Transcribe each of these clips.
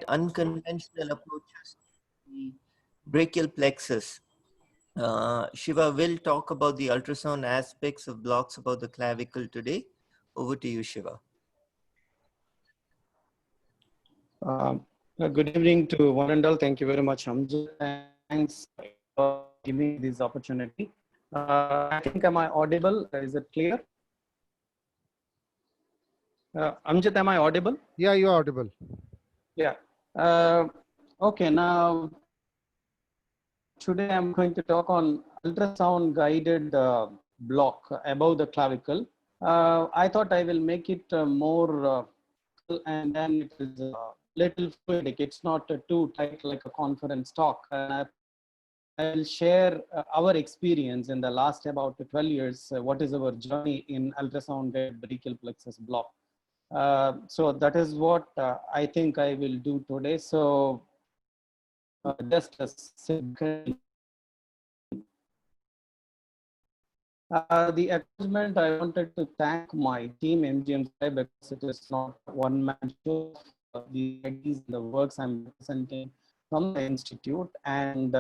unconventional approaches to the brachial plexus. Shiva will talk about the ultrasound aspects of blocks above the clavicle today. Over to you, Shiva. Good evening to one and all. Thank you very much, Amjad. Thanks for giving me this opportunity. I think, am I audible? Is it clear? Amjad, am I audible? Yeah, you're audible. Yeah. Okay, now today I'm going to talk on ultrasound guided block above the clavicle. I thought I will make it more and then it is little fluidic. It's not too tight like a conference talk. And I will share our experience in the last about 12 years. What is our journey in ultrasound guided brachial plexus block? So that is what I think I will do today. So just a second. The acknowledgement, I wanted to thank my team MGM because it is not one man show. The ideas, the works I'm presenting from the institute, and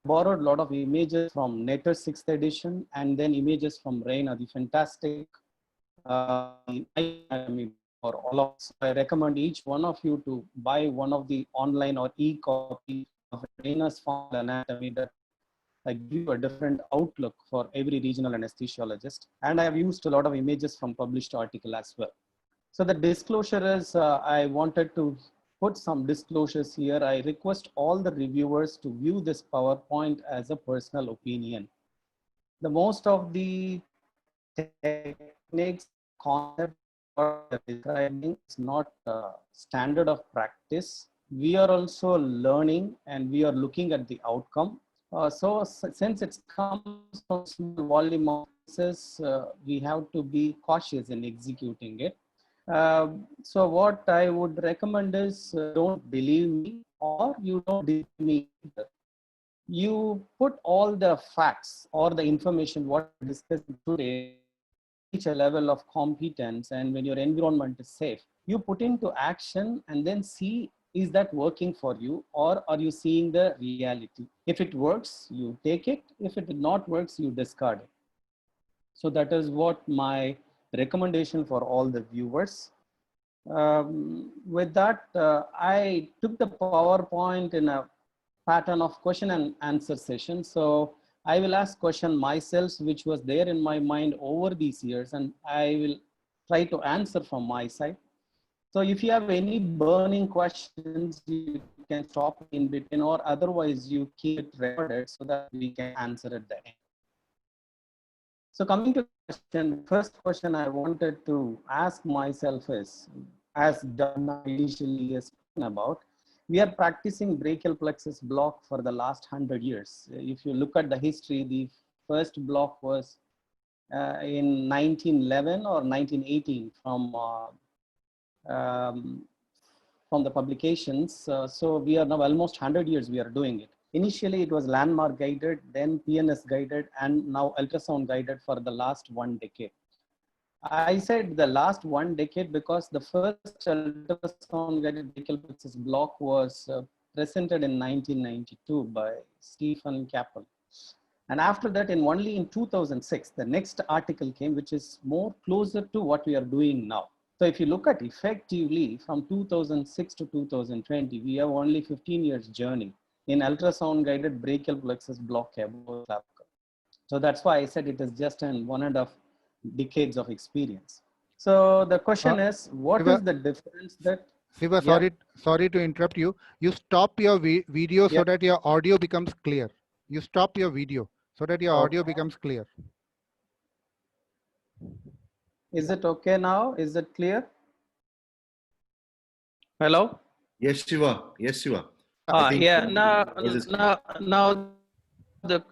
borrowed a lot of images from Nature 6th edition and then images from Reina, the fantastic anatomy for all of us. I recommend each one of you to buy one of the online or e-copy of Reina's Fall Anatomy that give you a different outlook for every regional anesthesiologist. And I have used a lot of images from published article as well. So the disclosure is, I wanted to put some disclosures here. I request all the reviewers to view this PowerPoint as a personal opinion. The most of the techniques, concepts describing is not standard of practice. We are also learning and we are looking at the outcome. So since it comes from small volume of cases, we have to be cautious in executing it. So what I would recommend is don't believe me or you don't believe me either. You put all the facts or the information what we discussed today, reach a level of competence, and when your environment is safe, you put into action and then see, is that working for you or are you seeing the reality? If it works, you take it. If it not works, you discard it. So that is what my recommendation for all the viewers. With that, I took the PowerPoint in a pattern of question and answer session. So I will ask question myself, which was there in my mind over these years, and I will try to answer from my side. So if you have any burning questions, you can stop in between, or otherwise you keep it recorded so that we can answer at the end. So coming to the question, first question I wanted to ask myself is, as Dana initially has spoken about, we are practicing brachial plexus block for the last 100 years. If you look at the history, the first block was in 1911 or 1918 from the publications. So we are now almost 100 years we are doing it. Initially, it was landmark guided, then PNS guided, and now ultrasound guided for the last 1 decade. I said the last 1 decade because the first ultrasound guided brachial plexus block was presented in 1992 by Stephen Capel. And after that, only in 2006, the next article came, which is more closer to what we are doing now. So if you look at effectively from 2006 to 2020, we have only 15 years journey in ultrasound guided brachial plexus block above clavicle. So that's why I said it is just an 1.5 decades of experience. So the question is, what is the difference that... Siva, sorry to interrupt you. You stop your video so that your audio becomes clear. You stop your video so that your audio becomes clear. Is it okay now? Is it clear? Hello? Yes, Shiva. Yes, Shiva. Yeah, now the...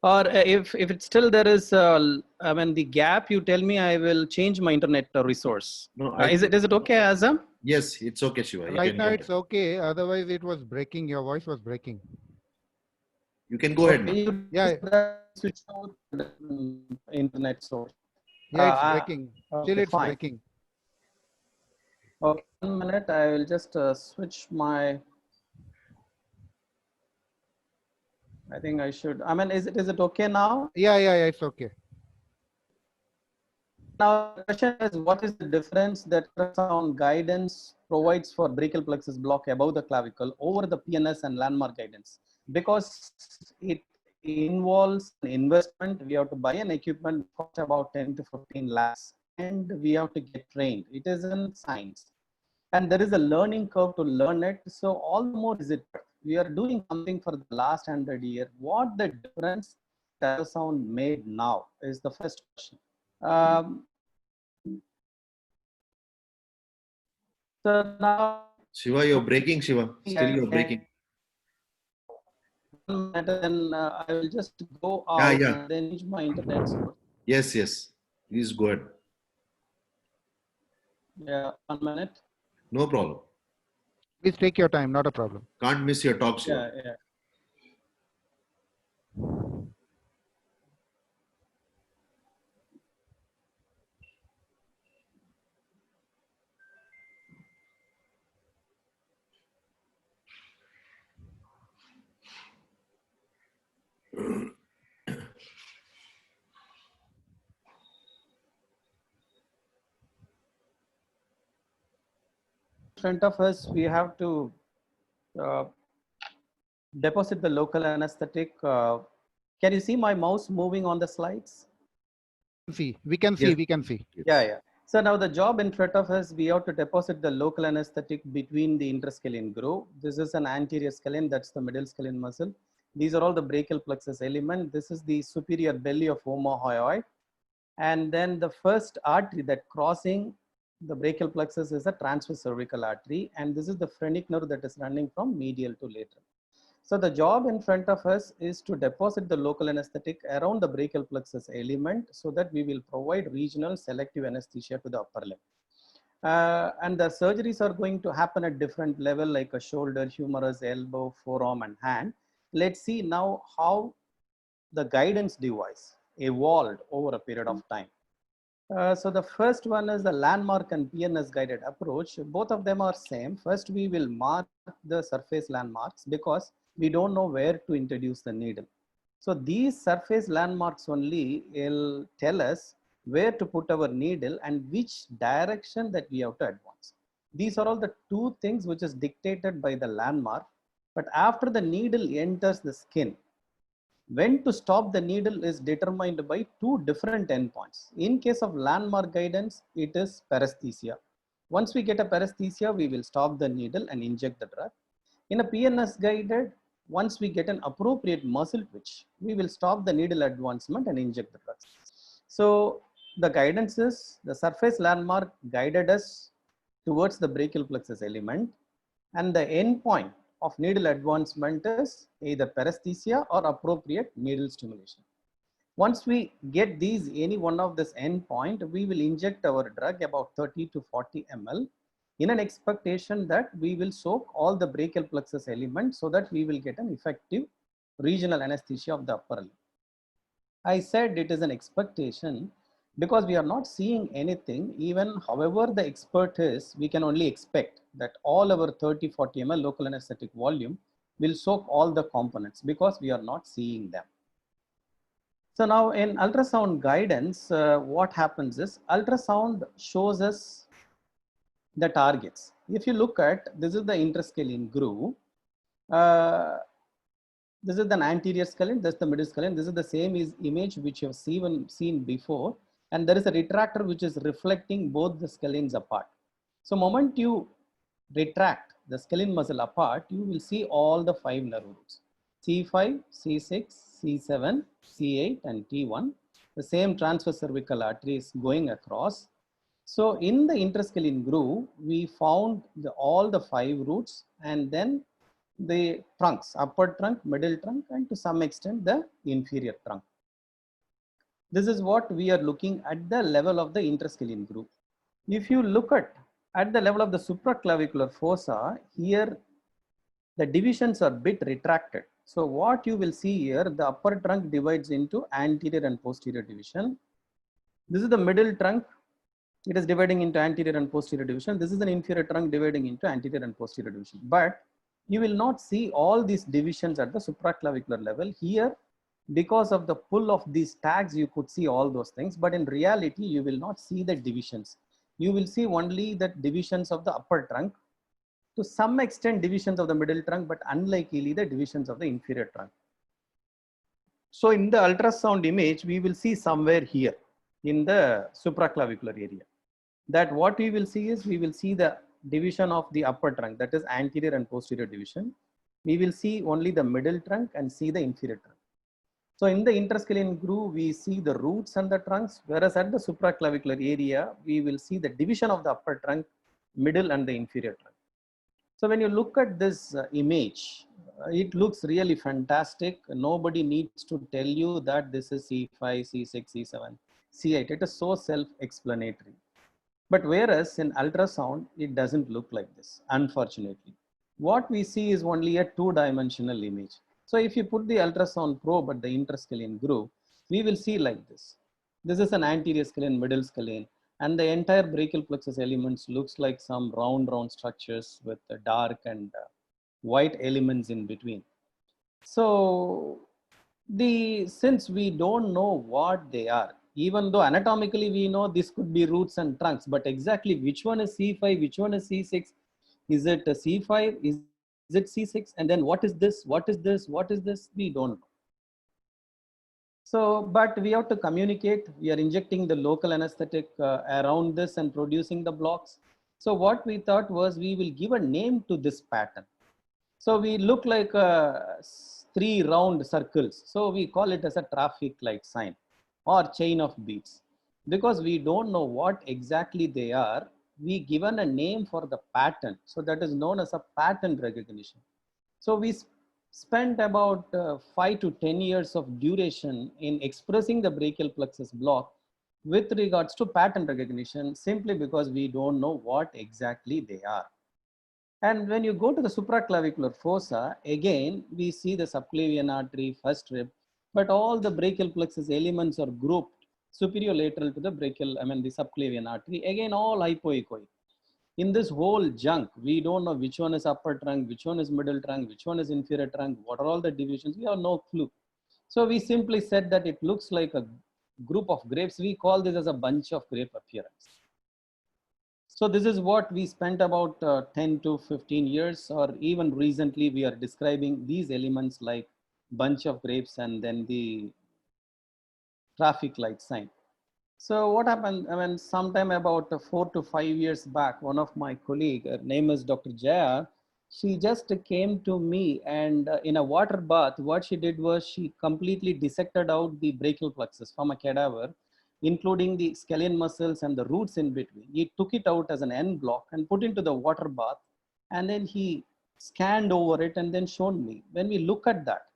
Or if it's still there is, I mean, the gap, you tell me, I will change my internet resource. No, is it okay, Azam? Yes, it's okay, Shiva. Right now it's okay. Otherwise it was breaking. Your voice was breaking. You can go ahead now. Yeah. Switch to the internet source. Yeah, it's breaking. Still it's fine. breaking. Okay, 1 minute. I will just switch my. I think I should. I mean, is it okay now? Yeah, it's okay. Now the question is, what is the difference that ultrasound guidance provides for brachial plexus block above the clavicle over the PNS and landmark guidance? Because it involves an investment. We have to buy an equipment cost about 10 to 15 lakhs, and we have to get trained. It isn't science, and there is a learning curve to learn it. So all the more is it. We are doing something for the last 100 years. What the difference ultrasound made now is the first question. So now, Shiva, you're breaking, Shiva. Still you're breaking. and then I will just go Yeah, out yeah. and then use my internet source. Yes, yes. Please go ahead. Yeah, 1 minute. No problem. Please take your time, not a problem. Can't miss your talk, Shiva. Yeah. In front of us, we have to uh, deposit the local anesthetic. Can you see my mouse moving on the slides? We can see. Yes. Yeah. So now the job in front of us, we have to deposit the local anesthetic between the interscaling groove. This is an anterior scalene, that's the middle scalene muscle. These are all the brachial plexus element. This is the superior belly of omohyoid. And then the first artery that crossing the brachial plexus is a transverse cervical artery. And this is the phrenic nerve that is running from medial to lateral. So the job in front of us is to deposit the local anesthetic around the brachial plexus element so that we will provide regional selective anesthesia to the upper limb. And the surgeries are going to happen at different level like a shoulder, humerus, elbow, forearm and hand. Let's see now how the guidance device evolved over a period of time. So the first one is the landmark and PNS guided approach. Both of them are same. First, we will mark the surface landmarks because we don't know where to introduce the needle. So these surface landmarks only will tell us where to put our needle and which direction that we have to advance. These are all the two things which is dictated by the landmark. But after the needle enters the skin, when to stop the needle is determined by two different endpoints. In case of landmark guidance, it is paresthesia. Once we get a paresthesia, we will stop the needle and inject the drug. In a PNS guided, once we get an appropriate muscle twitch, we will stop the needle advancement and inject the drugs. So the guidance is the surface landmark guided us towards the brachial plexus element, and the endpoint of needle advancement is either paresthesia or appropriate needle stimulation. Once we get these, any one of this endpoint, we will inject our drug about 30 to 40 ml in an expectation that we will soak all the brachial plexus elements so that we will get an effective regional anesthesia of the upper limb. I said it is an expectation because we are not seeing anything. Even however the expert is, we can only expect that all our 30-40 ml local anesthetic volume will soak all the components because we are not seeing them. So now in ultrasound guidance, what happens is ultrasound shows us the targets. If you look at, this is the interscaling groove. This is the anterior scalene, that's the middle scalene. This is the same image which you have seen before. And there is a retractor which is reflecting both the scalenes apart. So moment you retract the scalene muscle apart, you will see all the 5 nerve roots. C5, C6, C7, C8 and T1. The same transverse cervical artery is going across. So in the interscalene groove, we found all the 5 roots and then the trunks, upper trunk, middle trunk, and to some extent the inferior trunk. This is what we are looking at the level of the interscalene groove. If you look at the level of the supraclavicular fossa, here the divisions are bit retracted. So what you will see here, the upper trunk divides into anterior and posterior division. This is the middle trunk. It is dividing into anterior and posterior division. This is an inferior trunk dividing into anterior and posterior division. But you will not see all these divisions at the supraclavicular level. Here, because of the pull of these tags, you could see all those things. But in reality, you will not see the divisions. You will see only the divisions of the upper trunk, to some extent divisions of the middle trunk, but unlikely the divisions of the inferior trunk. So in the ultrasound image, we will see somewhere here in the supraclavicular area, that what we will see is, we will see the division of the upper trunk, that is anterior and posterior division. We will see only the middle trunk and see the inferior trunk. So in the interscaling groove, we see the roots and the trunks, whereas at the supraclavicular area, we will see the division of the upper trunk, middle and the inferior trunk. So when you look at this image, it looks really fantastic. Nobody needs to tell you that this is C5, C6, C7, C8. It is so self-explanatory. But whereas in ultrasound, it doesn't look like this, unfortunately. What we see is only a two-dimensional image. So if you put the ultrasound probe at the interscalene groove, we will see like this. This is an anterior scalene, middle scalene, and the entire brachial plexus elements looks like some round structures with dark and white elements in between. So since we don't know what they are, even though anatomically we know this could be roots and trunks, but exactly which one is C5, which one is C6, is it a C5, is it C6, and then what is this, what is this, what is this, we don't know. So, but we have to communicate. We are injecting the local anesthetic around this and producing the blocks. So what we thought was, we will give a name to this pattern. So we look like 3 round circles. So we call it as a traffic light sign or chain of beats. Because we don't know what exactly they are, we given a name for the pattern. So that is known as a pattern recognition. So we spent about 5 to 10 years of duration in expressing the brachial plexus block with regards to pattern recognition, simply because we don't know what exactly they are. And when you go to the supraclavicular fossa, again, we see the subclavian artery, first rib, but all the brachial plexus elements are grouped superior lateral to the the subclavian artery, again, all hypoechoic. In this whole junk, we don't know which one is upper trunk, which one is middle trunk, which one is inferior trunk, what are all the divisions, we have no clue. So we simply said that it looks like a group of grapes. We call this as a bunch of grape appearance. So this is what we spent about 10 to 15 years, or even recently we are describing these elements like bunch of grapes and then the traffic light sign. So what happened, sometime about 4 to 5 years back, one of my colleague, her name is Dr. Jaya, she just came to me, and in a water bath, what she did was, she completely dissected out the brachial plexus from a cadaver, including the scalene muscles and the roots in between. He took it out as an end block and put into the water bath, and then he scanned over it and then shown me. When we look at that,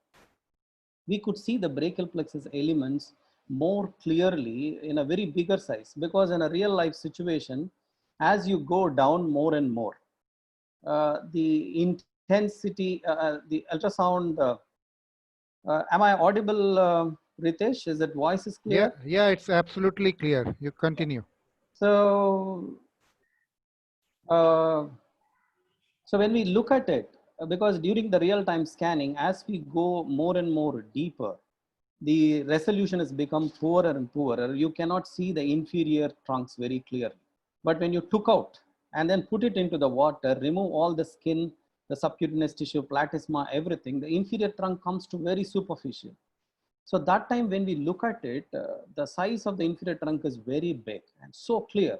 we could see the brachial plexus elements more clearly in a very bigger size, because in a real life situation, as you go down more and more, the intensity, the ultrasound, am I audible, Ritesh? Is that voice is clear? Yeah, it's absolutely clear. You continue. So, so when we look at it, because during the real-time scanning, as we go more and more deeper, the resolution has become poorer and poorer. You cannot see the inferior trunks very clearly. But when you took out and then put it into the water, remove all the skin, the subcutaneous tissue, platysma, everything, the inferior trunk comes to very superficial. So that time when we look at it, the size of the inferior trunk is very big and so clear.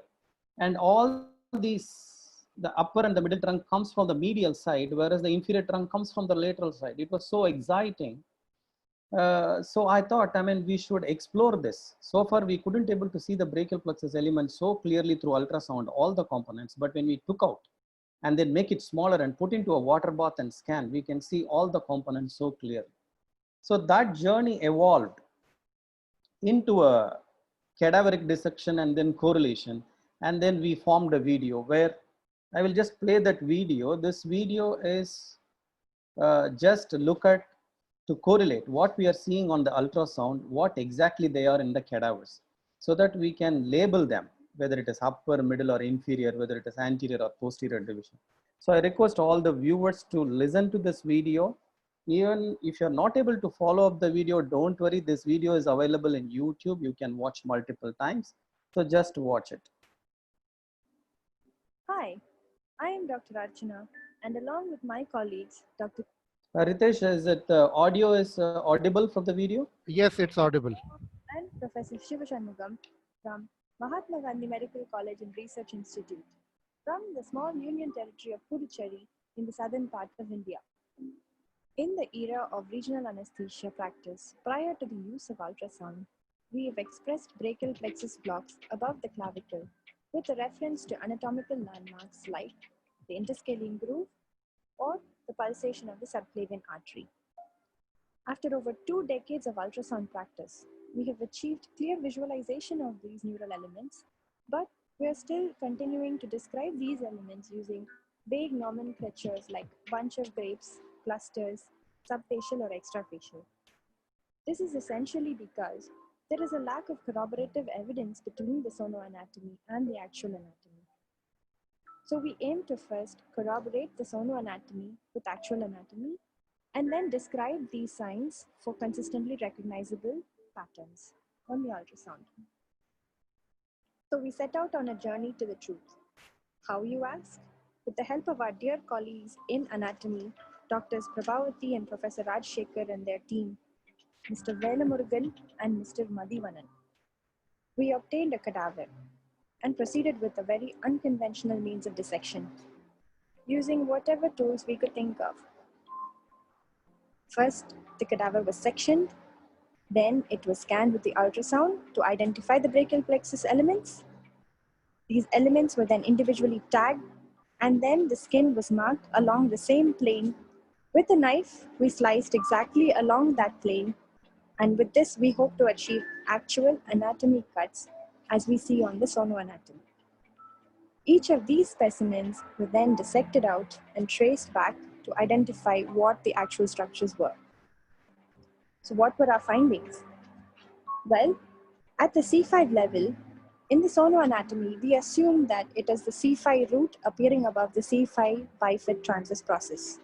And all these, the upper and the middle trunk comes from the medial side, whereas the inferior trunk comes from the lateral side. It was so exciting. So I thought, we should explore this. So far, we couldn't able to see the brachial plexus element so clearly through ultrasound, all the components. But when we took out and then make it smaller and put into a water bath and scan, we can see all the components so clearly. So that journey evolved into a cadaveric dissection and then correlation. And then we formed a video where I will just play that video. This video is just look at to correlate what we are seeing on the ultrasound, what exactly they are in the cadavers, so that we can label them. whether it is upper, middle, or inferior, whether it is anterior or posterior division. So I request all the viewers to listen to this video. Even if you're not able to follow up the video, don't worry. This video is available in YouTube. You can watch multiple times. So just watch it. Hi, I am Dr. Archana, and along with my colleagues, Dr. Ritesh, is it audio is audible from the video? Yes, it's audible. and Professor Sivashanmugam from Mahatma Gandhi Medical College and Research Institute from the small union territory of Puducherry in the southern part of India. In the era of regional anesthesia practice prior to the use of ultrasound, we have expressed brachial plexus blocks above the clavicle with a reference to anatomical landmarks like the interscaling groove or the pulsation of the subclavian artery. After over 2 decades of ultrasound practice, we have achieved clear visualization of these neural elements, but we are still continuing to describe these elements using vague nomenclatures like bunch of grapes, clusters, subfacial or extrafacial. This is essentially because there is a lack of corroborative evidence between the sonoanatomy and the actual anatomy. So we aim to first corroborate the sonoanatomy with actual anatomy and then describe these signs for consistently recognizable patterns on the ultrasound. So we set out on a journey to the truth. How, you ask? With the help of our dear colleagues in anatomy, Doctors Prabhavati and Professor Rajshekhar and their team, Mr. Velamurugan and Mr. Madhivanan. We obtained a cadaver and proceeded with a very unconventional means of dissection, using whatever tools we could think of. First, the cadaver was sectioned, then it was scanned with the ultrasound to identify the brachial plexus elements. These elements were then individually tagged, and then the skin was marked along the same plane. With a knife, we sliced exactly along that plane, and with this we hope to achieve actual anatomy cuts as we see on the sonoanatomy. Each of these specimens were then dissected out and traced back to identify what the actual structures were. So what were our findings? Well, at the C5 level, in the sonoanatomy, we assume that it is the C5 root appearing above the C5 bifid transverse process.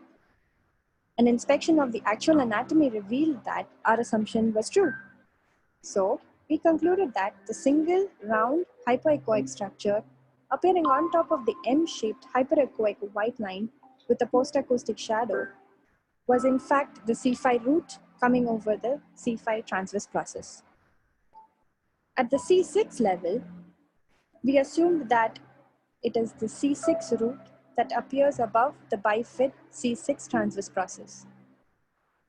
An inspection of the actual anatomy revealed that our assumption was true. So, we concluded that the single round hypoechoic structure appearing on top of the M-shaped hyperechoic white line with a postacoustic shadow was in fact the C5 root coming over the C5 transverse process. At the C6 level, we assumed that it is the C6 root that appears above the bifid C6 transverse process.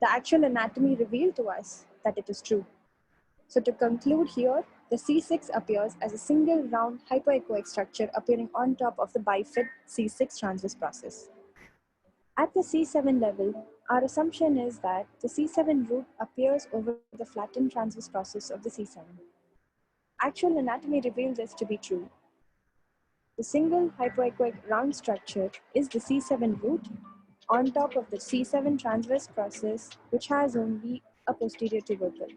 The actual anatomy revealed to us that it is true. So to conclude here, the C6 appears as a single round hypoechoic structure appearing on top of the bifid C6 transverse process. At the C7 level, our assumption is that the C7 root appears over the flattened transverse process of the C7. Actual anatomy revealed this to be true. The single hypoechoic round structure is the C7 root on top of the C7 transverse process, which has only a posterior tubercle.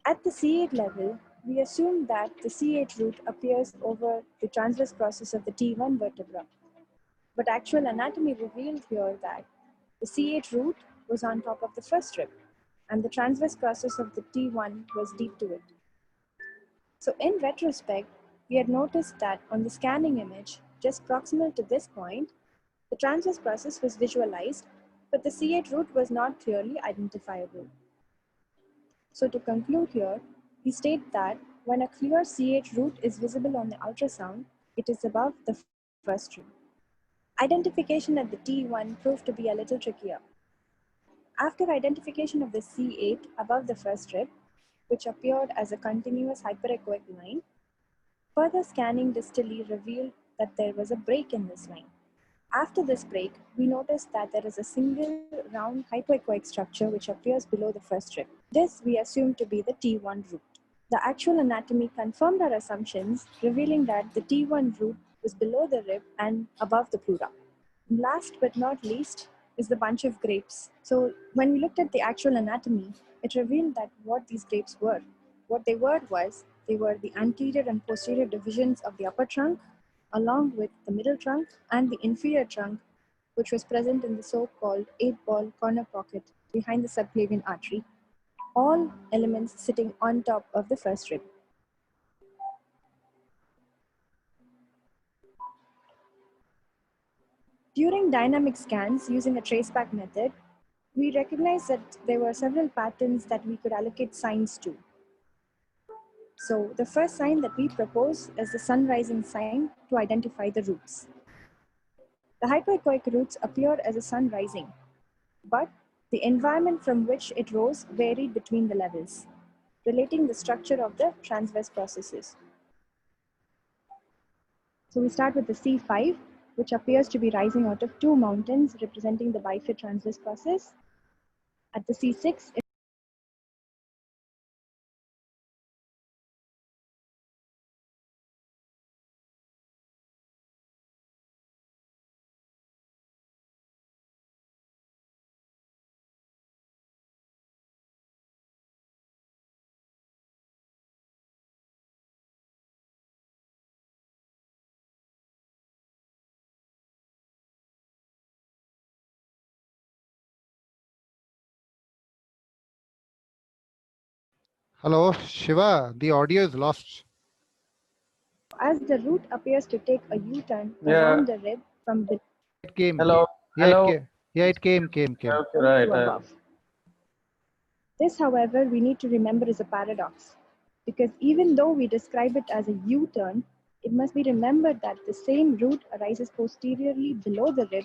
At the C8 level, we assume that the C8 root appears over the transverse process of the T1 vertebra. But actual anatomy revealed here that the C8 root was on top of the first rib, and the transverse process of the T1 was deep to it. So in retrospect, we had noticed that on the scanning image, just proximal to this point, the transverse process was visualized, but the C8 root was not clearly identifiable. So to conclude here, we state that when a clear C8 root is visible on the ultrasound, it is above the first rib. Identification at the T1 proved to be a little trickier. After identification of the C8 above the first rib, which appeared as a continuous hyperechoic line, further scanning distally revealed that there was a break in this line. After this break, we noticed that there is a single round hypoechoic structure which appears below the first rib. This we assume to be the T1 root. The actual anatomy confirmed our assumptions, revealing that the T1 root was below the rib and above the pleura. And last but not least is the bunch of grapes. So when we looked at the actual anatomy, it revealed that what these grapes were. What they were was They were the anterior and posterior divisions of the upper trunk, along with the middle trunk and the inferior trunk, which was present in the so-called 8-ball corner pocket behind the subclavian artery, all elements sitting on top of the first rib. During dynamic scans using a traceback method, we recognized that there were several patterns that we could allocate signs to. So the first sign that we propose is the sun rising sign to identify the roots. The hypoechoic roots appear as a sun rising, but the environment from which it rose varied between the levels, relating the structure of the transverse processes. So we start with the C5, which appears to be rising out of two mountains representing the bifid transverse process. At the C6, Hello, Shiva, the audio is lost. as the root appears to take a U-turn around the rib from below It came. Hello. Yeah, Hello. it came. Okay, right. to above. This, however, we need to remember is a paradox, because even though we describe it as a U-turn, it must be remembered that the same root arises posteriorly below the rib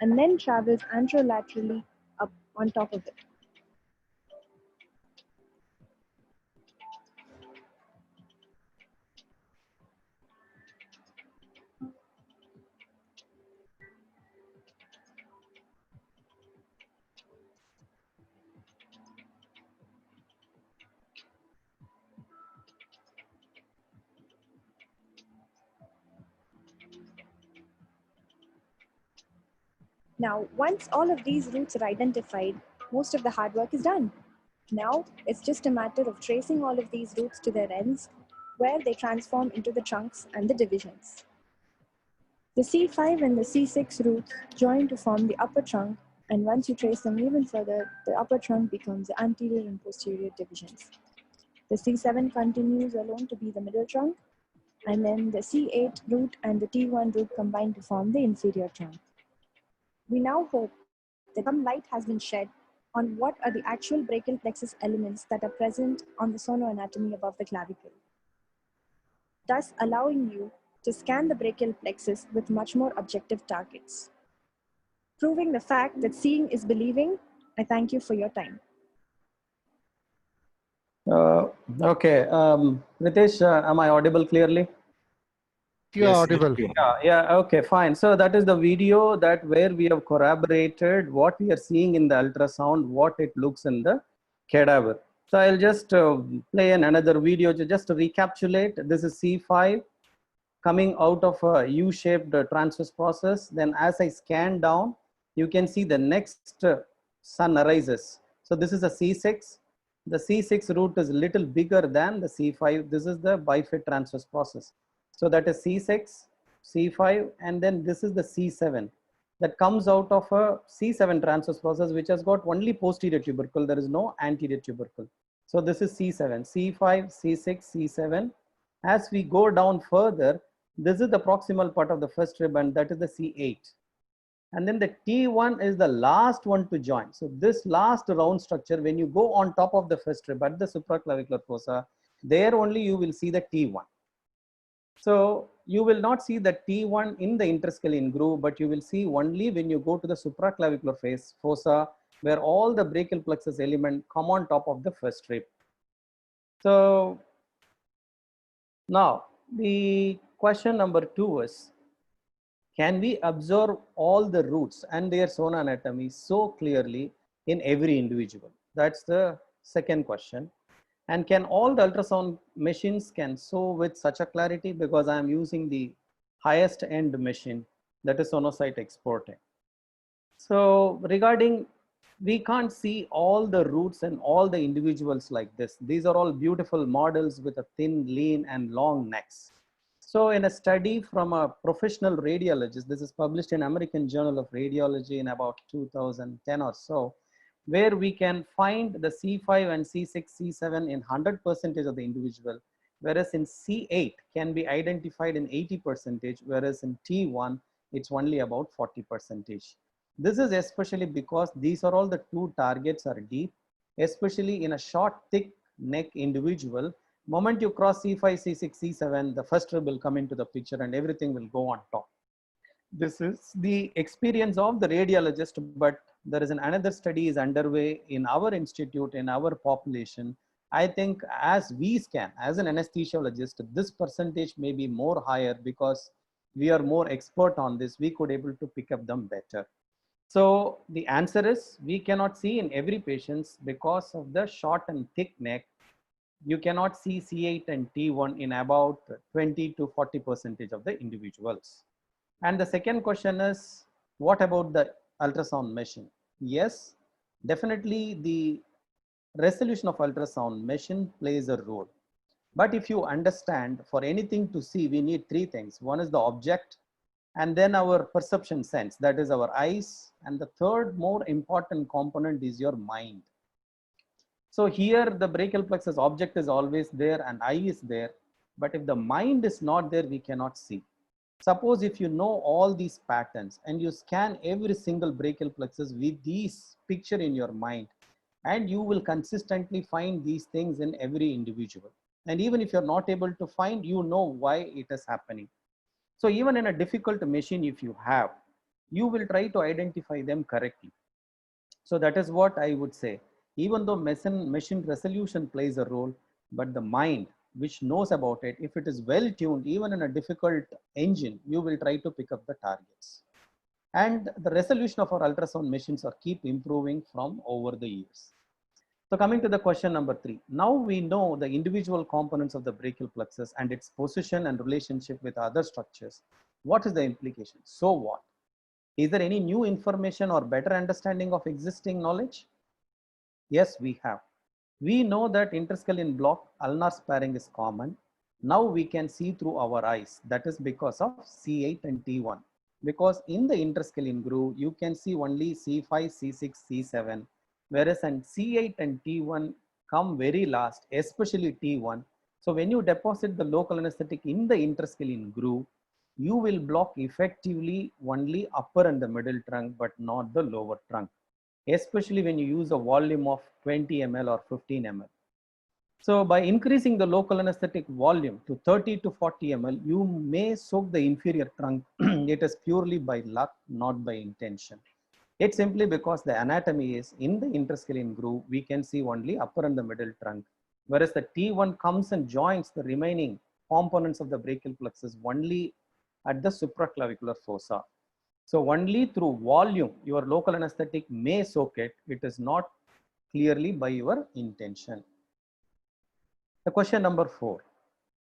and then travels anterolaterally up on top of it. Now, once all of these roots are identified, most of the hard work is done. Now, it's just a matter of tracing all of these roots to their ends, where they transform into the trunks and the divisions. The C5 and the C6 roots join to form the upper trunk, and once you trace them even further, the upper trunk becomes the anterior and posterior divisions. The C7 continues alone to be the middle trunk, and then the C8 root and the T1 root combine to form the inferior trunk. We now hope that some light has been shed on what are the actual brachial plexus elements that are present on the sonoanatomy above the clavicle, thus allowing you to scan the brachial plexus with much more objective targets. Proving the fact that seeing is believing, I thank you for your time. Okay, Ritesh, am I audible clearly? You are audible. Yeah, okay, fine. So that is the video that where we have corroborated what we are seeing in the ultrasound, what it looks in the cadaver. So I'll just play another video just to recapitulate. This is C5 coming out of a U-shaped transverse process. Then as I scan down, you can see the next sun arises. So this is a C6. The C6 root is a little bigger than the C5. This is the bifid transverse process. So that is C6, C5, and then this is the C7 that comes out of a C7 transverse process, which has got only posterior tubercle. There is no anterior tubercle. So this is C7, C5, C6, C7. As we go down further, this is the proximal part of the first rib, and that is the C8. And then the T1 is the last one to join. So this last round structure, when you go on top of the first rib at the supraclavicular fossa, there only you will see the T1. So you will not see the T1 in the interscaling groove, but you will see only when you go to the supraclavicular fossa, where all the brachial plexus element come on top of the first rib. So now the question number 2 is, can we observe all the roots and their sonoanatomy so clearly in every individual? That's the second question. And can all the ultrasound machines can show with such a clarity? Because I am using the highest end machine, that is Sonosite exporting. So regarding we can't see all the roots and all the individuals like this. These are all beautiful models with a thin, lean, and long necks. So in a study from a professional radiologist, this is published in American Journal of Radiology in about 2010 or so, where we can find the C5 and C6, C7 in 100% of the individual, whereas in C8 can be identified in 80%, whereas in T1, it's only about 40%. This is especially because these are all the two targets are deep, especially in a short, thick neck individual. Moment you cross C5, C6, C7, the first rib will come into the picture and everything will go on top. This is the experience of the radiologist, but there is another study is underway in our institute, in our population. I think as we scan, as an anesthesiologist, this percentage may be more higher because we are more expert on this. We could able to pick up them better. So the answer is we cannot see in every patient because of the short and thick neck. You cannot see C8 and T1 in about 20 to 40% of the individuals. And the second question is, what about the ultrasound machine? Yes, definitely the resolution of ultrasound machine plays a role. But if you understand, for anything to see, we need three things. One is the object, and then our perception sense, that is our eyes. And the third more important component is your mind. So here the brachial plexus object is always there and eye is there. But if the mind is not there, we cannot see. Suppose if you know all these patterns and you scan every single brachial plexus with these picture in your mind, and you will consistently find these things in every individual. And even if you're not able to find, you know why it is happening. So even in a difficult machine, if you have, you will try to identify them correctly. So that is what I would say. Even though machine resolution plays a role, but the mind, which knows about it, if it is well tuned, even in a difficult engine, you will try to pick up the targets. And the resolution of our ultrasound machines are keep improving from over the years. So coming to the question number 3, now we know the individual components of the brachial plexus and its position and relationship with other structures. What is the implication? So what? Is there any new information or better understanding of existing knowledge? Yes, we have. We know that interscalene block ulnar sparing is common. Now we can see through our eyes. That is because of C8 and T1. Because in the interscalene groove, you can see only C5, C6, C7. Whereas in C8 and T1 come very last, especially T1. So when you deposit the local anesthetic in the interscalene groove, you will block effectively only upper and the middle trunk, but not the lower trunk, especially when you use a volume of 20 ml or 15 ml. So by increasing the local anesthetic volume to 30 to 40 ml, you may soak the inferior trunk. It is purely by luck, not by intention. It's simply because the anatomy is in the interscalene groove, we can see only upper and the middle trunk, whereas the T1 comes and joins the remaining components of the brachial plexus only at the supraclavicular fossa. So only through volume, your local anesthetic may soak it. It is not clearly by your intention. The question number 4.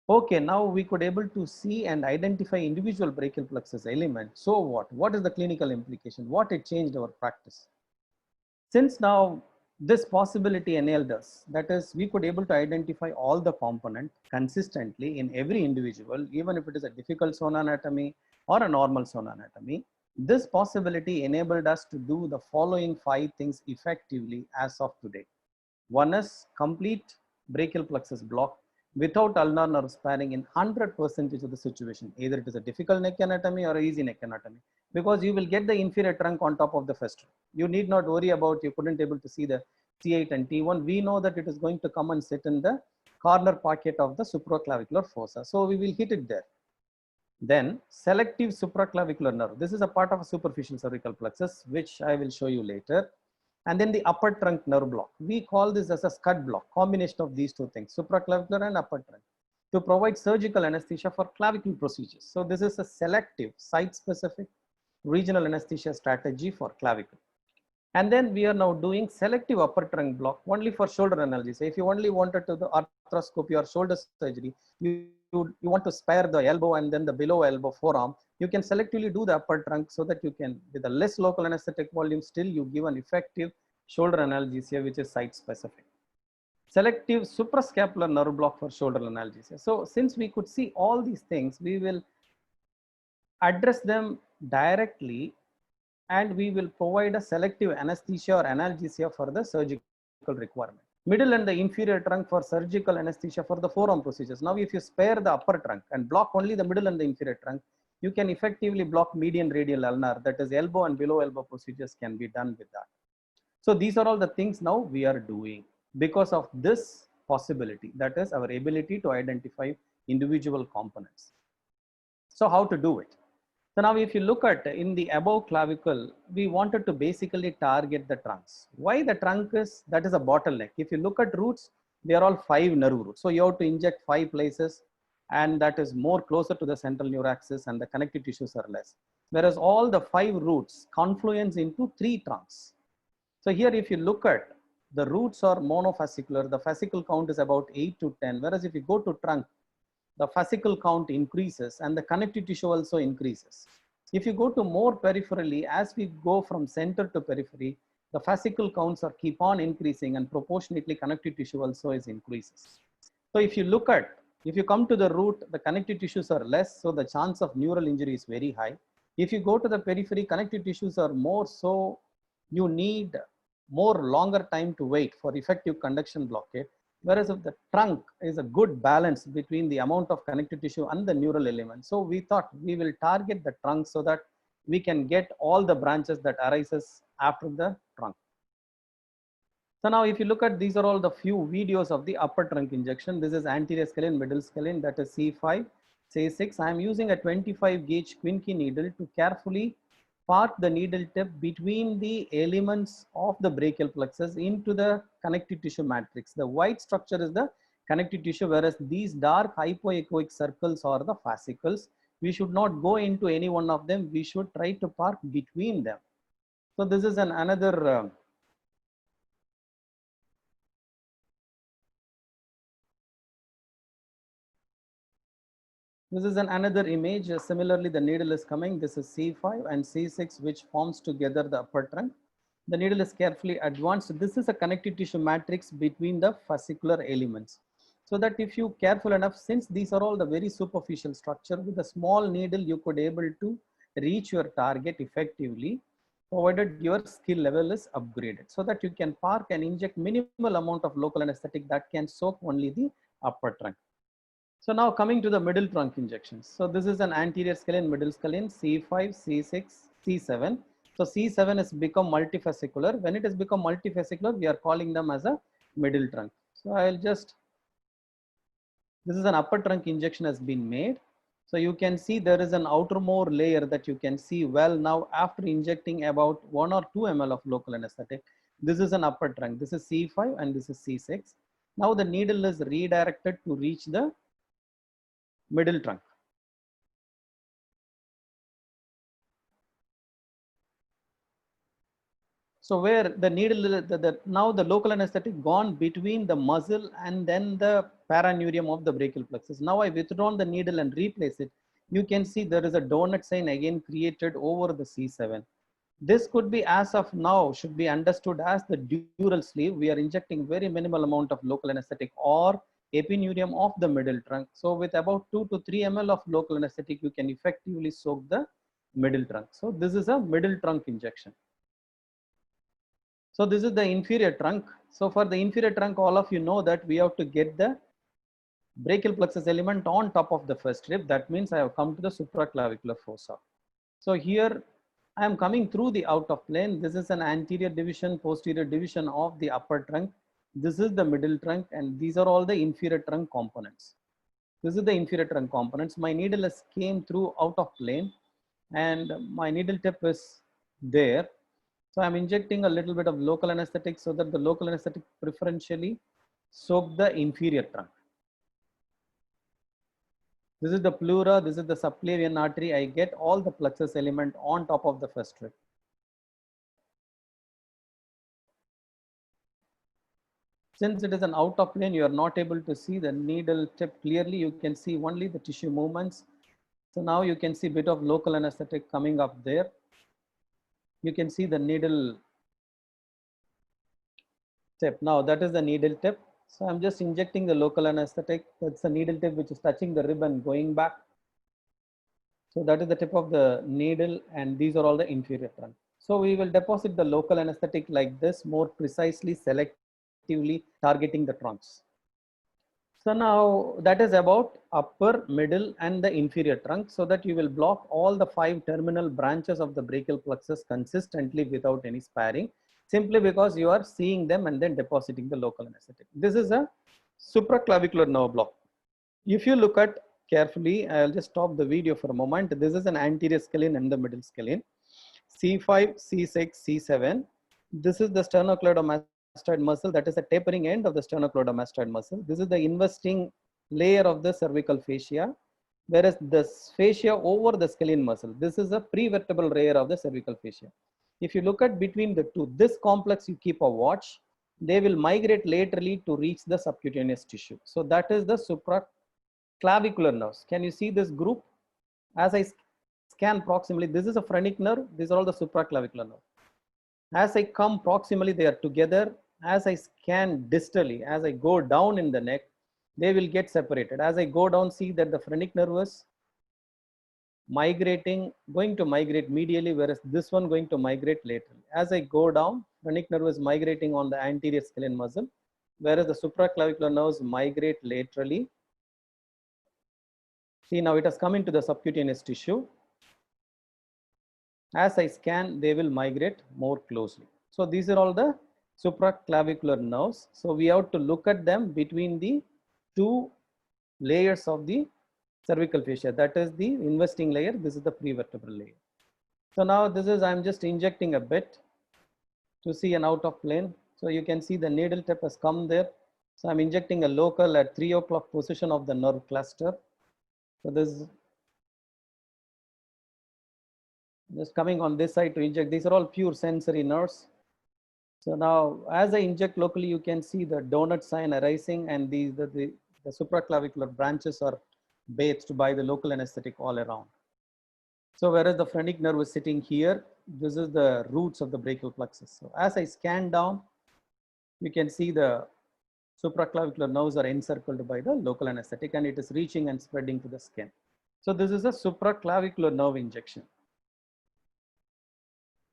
Okay, now we could able to see and identify individual brachial plexus element. So what? What is the clinical implication? What it changed our practice? Since now this possibility enabled us, that is, we could able to identify all the component consistently in every individual, even if it is a difficult zone anatomy or a normal zone anatomy. This possibility enabled us to do the following 5 things effectively as of today. One is complete brachial plexus block without ulnar nerve sparing in 100% of the situation. Either it is a difficult neck anatomy or easy neck anatomy, because you will get the inferior trunk on top of the first. You need not worry about you couldn't able to see the C8 and T1. We know that it is going to come and sit in the corner pocket of the supraclavicular fossa. So we will hit it there. Then selective supraclavicular nerve. This is a part of a superficial cervical plexus, which I will show you later. And then the upper trunk nerve block. We call this as a scud block, combination of these two things, supraclavicular and upper trunk, to provide surgical anesthesia for clavicle procedures. So this is a selective, site-specific regional anesthesia strategy for clavicle. And then we are now doing selective upper trunk block only for shoulder analgesia. If you only wanted to do arthroscopy or shoulder surgery, you want to spare the elbow and then the below elbow forearm, you can selectively do the upper trunk so that you can, with a less local anesthetic volume, still you give an effective shoulder analgesia, which is site specific. Selective suprascapular nerve block for shoulder analgesia. So since we could see all these things, we will address them directly, and we will provide a selective anesthesia or analgesia for the surgical requirement. Middle and the inferior trunk for surgical anesthesia for the forearm procedures. Now, if you spare the upper trunk and block only the middle and the inferior trunk, you can effectively block median radial ulnar, that is elbow and below elbow procedures can be done with that. So these are all the things now we are doing because of this possibility, that is our ability to identify individual components. So how to do it? So now if you look at in the above clavicle, we wanted to basically target the trunks. Why the trunk is, that is a bottleneck. If you look at roots, they are all 5 nerve roots. So you have to inject 5 places, and that is more closer to the central neuraxis, and the connective tissues are less. Whereas all the 5 roots confluence into 3 trunks. So here if you look at the roots are monofascicular, the fascicle count is about 8 to 10. Whereas if you go to trunk, the fascicle count increases and the connective tissue also increases. If you go to more peripherally, as we go from center to periphery, the fascicle counts are keep on increasing, and proportionately connective tissue also is increases. So if you look at, if you come to the root, the connective tissues are less, so the chance of neural injury is very high. If you go to the periphery, connective tissues are more, so you need more longer time to wait for effective conduction blockade. Whereas if the trunk is a good balance between the amount of connective tissue and the neural element. So we thought we will target the trunk so that we can get all the branches that arises after the trunk. So now if you look at, these are all the few videos of the upper trunk injection. This is anterior scalene, middle scalene, that is C5, C6. I am using a 25 gauge Quincke needle to carefully part the needle tip between the elements of the brachial plexus into the connective tissue matrix. The white structure is the connective tissue, whereas these dark hypoechoic circles are the fascicles. We should not go into any one of them. We should try to park between them. So this is another this is another image. Similarly, the needle is coming. This is C5 and C6, which forms together the upper trunk. The needle is carefully advanced. This is a connective tissue matrix between the fascicular elements. So that if you careful enough, since these are all the very superficial structure, with a small needle, you could able to reach your target effectively, provided your skill level is upgraded, so that you can park and inject minimal amount of local anesthetic that can soak only the upper trunk. So now coming to the middle trunk injections. So this is an anterior scalene, middle scalene, C5, C6, C7. So C7 has become multifascicular. When it has become multifascicular, we are calling them as a middle trunk. So I'll just, this is an upper trunk injection has been made. So you can see there is an outermore layer that you can see well now after injecting about 1 or 2 ml of local anesthetic. This is an upper trunk. This is C5 and this is C6. Now the needle is redirected to reach the middle trunk. So where the needle, now the local anesthetic gone between the muscle and then the paraneurium of the brachial plexus. Now I withdrawn the needle and replace it. You can see there is a donut sign again created over the C7. This could be, as of now, should be understood as the dural sleeve. We are injecting very minimal amount of local anesthetic or epineurium of the middle trunk. So with about 2 to 3 ml of local anesthetic, you can effectively soak the middle trunk. So this is a middle trunk injection. So this is the inferior trunk. So for the inferior trunk, all of you know that we have to get the brachial plexus element on top of the first rib. That means I have come to the supraclavicular fossa. So here I am coming through the out of plane. This is an anterior division, posterior division of the upper trunk. This is the middle trunk, and these are all the inferior trunk components. This is the inferior trunk components. My needle has came through out of plane, and my needle tip is there. So I'm injecting a little bit of local anesthetic so that the local anesthetic preferentially soak the inferior trunk. This is the pleura, this is the subclavian artery. I get all the plexus element on top of the first rib. Since it is an out of plane, you are not able to see the needle tip clearly. You can see only the tissue movements. So now you can see a bit of local anesthetic coming up there. You can see the needle tip. Now that is the needle tip. So I'm just injecting the local anesthetic. That's the needle tip which is touching the rib and going back. So that is the tip of the needle, and these are all the inferior trunk. So we will deposit the local anesthetic like this, more precisely, selectively targeting the trunks. So now that is about upper, middle, and the inferior trunk, so that you will block all the 5 terminal branches of the brachial plexus consistently without any sparing, simply because you are seeing them and then depositing the local anesthetic. This is a supraclavicular nerve block. If you look at carefully, I'll just stop the video for a moment. This is an anterior scalene and the middle scalene. C5, C6, C7. This is the sternocleidomastoid muscle. That is the tapering end of the sternocleidomastoid muscle. This is the investing layer of the cervical fascia, whereas the fascia over the scalene muscle, this is a prevertebral layer of the cervical fascia. If you look at between the two, this complex you keep a watch, they will migrate laterally to reach the subcutaneous tissue. So that is the supraclavicular nerves. Can you see this group? As I scan proximally, this is a phrenic nerve. These are all the supraclavicular nerve. As I come proximally, they are together. As I scan distally, as I go down in the neck, they will get separated. As I go down, see that the phrenic nerve is migrating, going to migrate medially, whereas this one going to migrate laterally. As I go down, phrenic nerve is migrating on the anterior scalene muscle, whereas the supraclavicular nerves migrate laterally. See, now it has come into the subcutaneous tissue. As I scan, they will migrate more closely. So these are all the supraclavicular nerves. So we have to look at them between the 2 layers of the cervical fascia. That is the investing layer. This is the prevertebral layer. So now this is, I'm just injecting a bit to see an out of plane. So you can see the needle tip has come there. So I'm injecting a local at 3 o'clock position of the nerve cluster. So this is just coming on this side to inject. These are all pure sensory nerves. So now as I inject locally, you can see the donut sign arising, and the supraclavicular branches are bathed by the local anesthetic all around. So whereas the phrenic nerve is sitting here, this is the roots of the brachial plexus. So as I scan down, you can see the supraclavicular nerves are encircled by the local anesthetic, and it is reaching and spreading to the skin. So this is a supraclavicular nerve injection.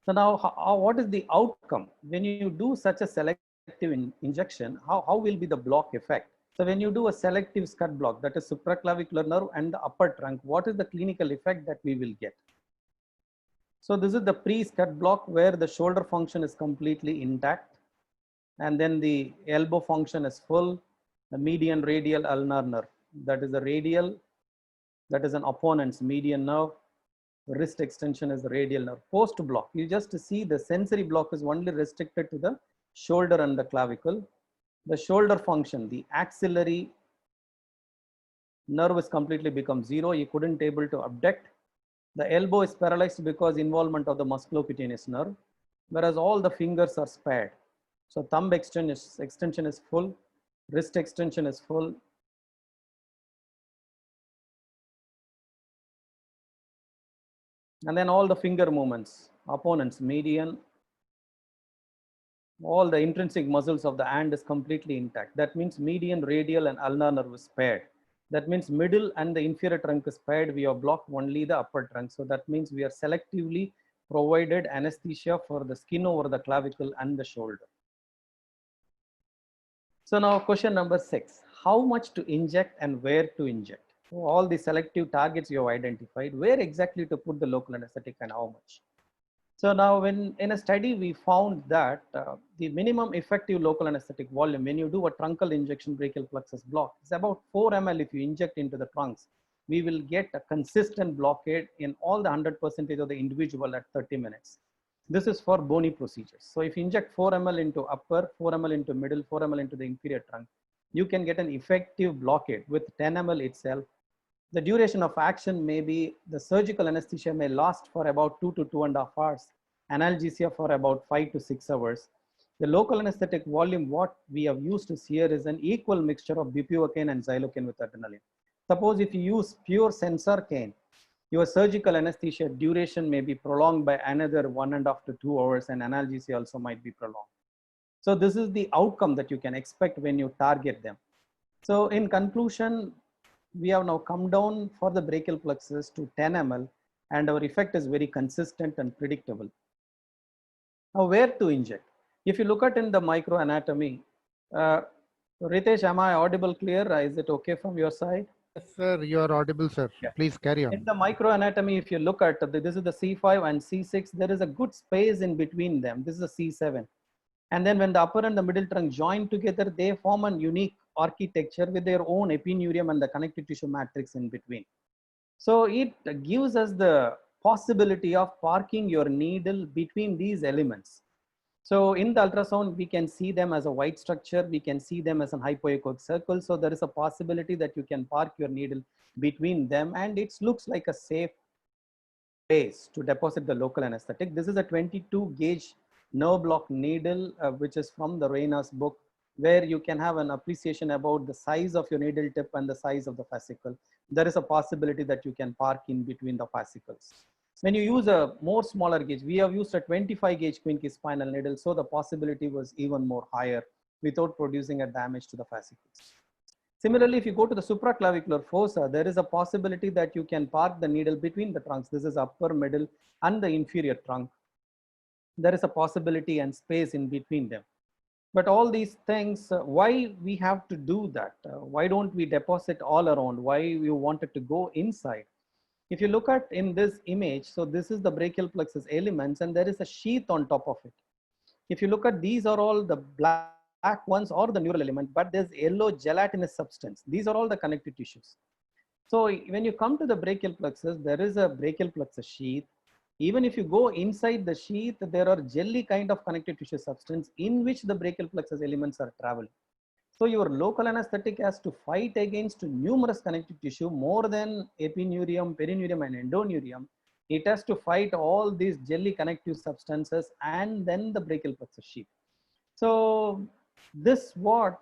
So now, what is the outcome? When you do such a selective injection, how will be the block effect? So when you do a selective scud block, that is supraclavicular nerve and the upper trunk, what is the clinical effect that we will get? So this is the pre-scud block where the shoulder function is completely intact, and then the elbow function is full, the median radial ulnar nerve, that is the radial, that is an opponent's median nerve. Wrist extension is the radial nerve. Post block, you just see the sensory block is only restricted to the shoulder and the clavicle. The shoulder function, the axillary nerve is completely become 0. You couldn't able to abduct. The elbow is paralyzed because involvement of the musculocutaneous nerve, whereas all the fingers are spared. So thumb extension is full, wrist extension is full. And then all the finger movements, opponents, median, all the intrinsic muscles of the hand is completely intact. That means median, radial, and ulnar nerve is spared. That means middle and the inferior trunk is spared. We have blocked only the upper trunk. So that means we are selectively provided anesthesia for the skin over the clavicle and the shoulder. So now question number 6, how much to inject and where to inject? So all the selective targets you have identified, where exactly to put the local anesthetic and how much? So now when in a study, we found that the minimum effective local anesthetic volume, when you do a truncal injection brachial plexus block, is about 4 ml. If you inject into the trunks, we will get a consistent blockade in all the 100% of the individual at 30 minutes. This is for bony procedures. So if you inject 4 ml into upper, 4 ml into middle, 4 ml into the inferior trunk, you can get an effective blockade with 10 ml itself. The duration of action may be, the surgical anesthesia may last for about 2 to 2.5 hours, analgesia for about 5 to 6 hours. The local anesthetic volume, what we have used here is an equal mixture of bupivacaine and xylocaine with adrenaline. Suppose if you use pure sensorcaine, your surgical anesthesia duration may be prolonged by another 1.5 to 2 hours, and analgesia also might be prolonged. So this is the outcome that you can expect when you target them. So in conclusion, we have now come down for the brachial plexus to 10 ml, and our effect is very consistent and predictable. Now, where to inject? If you look at in the microanatomy, Ritesh, am I audible clear? Is it okay from your side? Yes, sir, you are audible, sir. Yeah. Please carry on. In the microanatomy, if you look at this is the C5 and C6, there is a good space in between them. This is a C7. And then when the upper and the middle trunk join together, they form a unique architecture with their own epineurium and the connective tissue matrix in between. So it gives us the possibility of parking your needle between these elements. So in the ultrasound, we can see them as a white structure. We can see them as a hypoechoic circle. So there is a possibility that you can park your needle between them, and it looks like a safe place to deposit the local anesthetic. This is a 22 gauge nerve block needle, which is from the Reina's book, where you can have an appreciation about the size of your needle tip and the size of the fascicle. There is a possibility that you can park in between the fascicles. When you use a more smaller gauge, we have used a 25 gauge Quincke spinal needle, so the possibility was even more higher without producing a damage to the fascicles. Similarly, if you go to the supraclavicular fossa, there is a possibility that you can park the needle between the trunks. This is upper, middle, and the inferior trunk. There is a possibility and space in between them. But all these things, why we have to do that? Why don't we deposit all around? Why you wanted to go inside? If you look at in this image, so this is the brachial plexus elements, and there is a sheath on top of it. If you look at, these are all the black ones or the neural element, but there's yellow gelatinous substance. These are all the connective tissues. So when you come to the brachial plexus, there is a brachial plexus sheath. Even if you go inside the sheath, there are jelly kind of connective tissue substance in which the brachial plexus elements are traveling. So your local anesthetic has to fight against numerous connective tissue more than epineurium, perineurium, and endoneurium. It has to fight all these jelly connective substances and then the brachial plexus sheath. So this what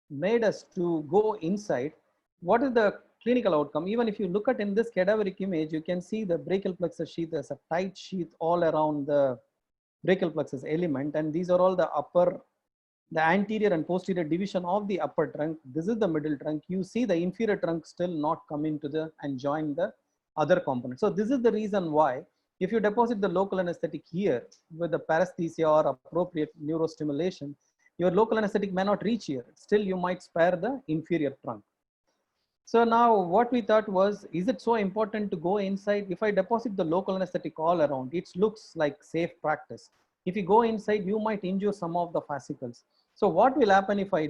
made us to go inside. What is the clinical outcome? Even if you look at in this cadaveric image, you can see the brachial plexus sheath as a tight sheath all around the brachial plexus element, and these are all the upper, the anterior and posterior division of the upper trunk. This is the middle trunk. You see the inferior trunk still not come into the and join the other component. So this is the reason why if you deposit the local anesthetic here with the paresthesia or appropriate neurostimulation, your local anesthetic may not reach here. Still, you might spare the inferior trunk. So now what we thought was, is it so important to go inside? If I deposit the local anesthetic all around, it looks like safe practice. If you go inside, you might injure some of the fascicles. So what will happen if I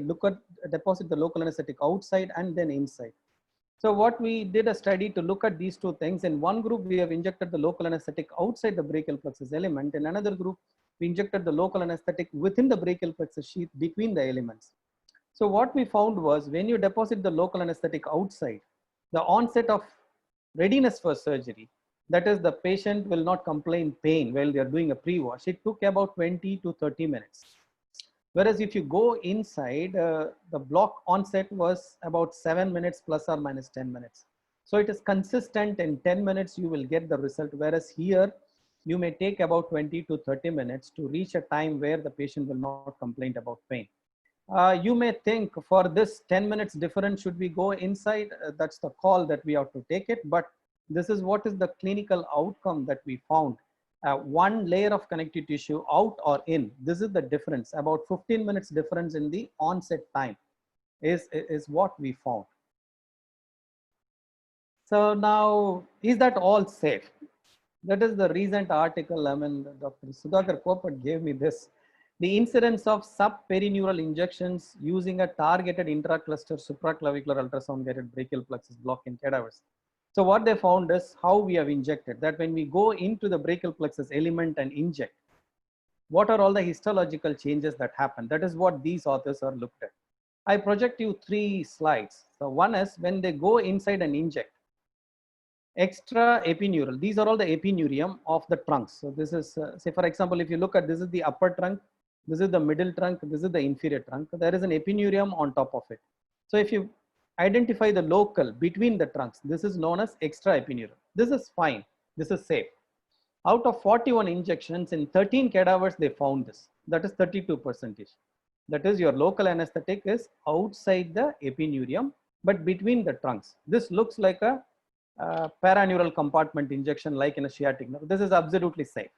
deposit the local anesthetic outside and then inside? So what we did a study to look at these two things. In one group, we have injected the local anesthetic outside the brachial plexus element. In another group, we injected the local anesthetic within the brachial plexus sheath between the elements. So what we found was, when you deposit the local anesthetic outside, the onset of readiness for surgery, that is, the patient will not complain pain while they are doing a pre-wash. It took about 20 to 30 minutes. Whereas if you go inside, the block onset was about 7 minutes plus or minus 10 minutes. So it is consistent. In 10 minutes, you will get the result. Whereas here, you may take about 20 to 30 minutes to reach a time where the patient will not complain about pain. You may think, for this 10 minutes difference, should we go inside? That's the call that we have to take it. But this is what is the clinical outcome that we found. One layer of connective tissue out or in. This is the difference. About 15 minutes difference in the onset time is what we found. So now, is that all safe? That is the recent article. I mean, Dr. Sudhakar Popat gave me this. The incidence of subperineural injections using a targeted intracluster supraclavicular ultrasound guided brachial plexus block in cadavers. So what they found is how we have injected, that when we go into the brachial plexus element and inject, what are all the histological changes that happen? That is what these authors are looked at. I project you 3 slides. So one is when they go inside and inject, extra epinural. These are all the epineurium of the trunks. So this is, say for example, if you look at, this is the upper trunk, this is the middle trunk, this is the inferior trunk. There is an epineurium on top of it. So if you identify the local between the trunks, this is known as extra epineurium. This is fine. This is safe. Out of 41 injections in 13 cadavers, they found this. That is 32%. That is, your local anesthetic is outside the epineurium, but between the trunks. This looks like a paraneural compartment injection like in a sciatic nerve. This is absolutely safe.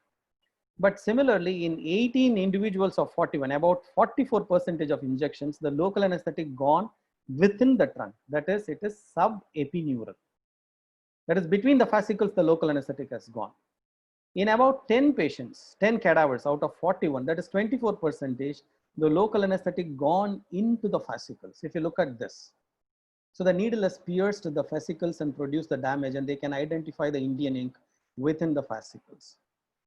But similarly, in 18 individuals of 41, about 44% of injections, the local anesthetic gone within the trunk. That is, it is subepinural. That is, between the fascicles, the local anesthetic has gone. In about 10 patients, 10 cadavers out of 41, that is 24%, the local anesthetic gone into the fascicles. If you look at this, so the needle has pierced the fascicles and produced the damage, and they can identify the Indian ink within the fascicles.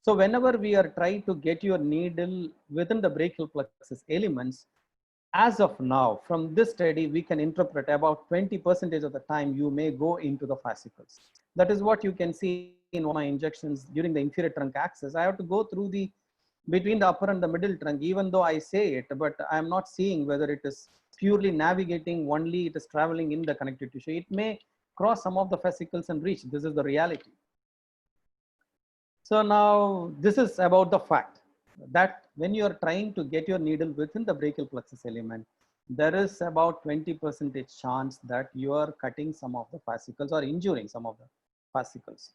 So whenever we are trying to get your needle within the brachial plexus elements, as of now, from this study, we can interpret about 20% of the time you may go into the fascicles. That is what you can see in one of my injections during the inferior trunk axis. I have to go through the between the upper and the middle trunk, even though I say it, but I'm not seeing whether it is purely navigating, only it is traveling in the connective tissue. It may cross some of the fascicles and reach. This is the reality. So now this is about the fact that when you are trying to get your needle within the brachial plexus element, there is about 20% chance that you are cutting some of the fascicles or injuring some of the fascicles.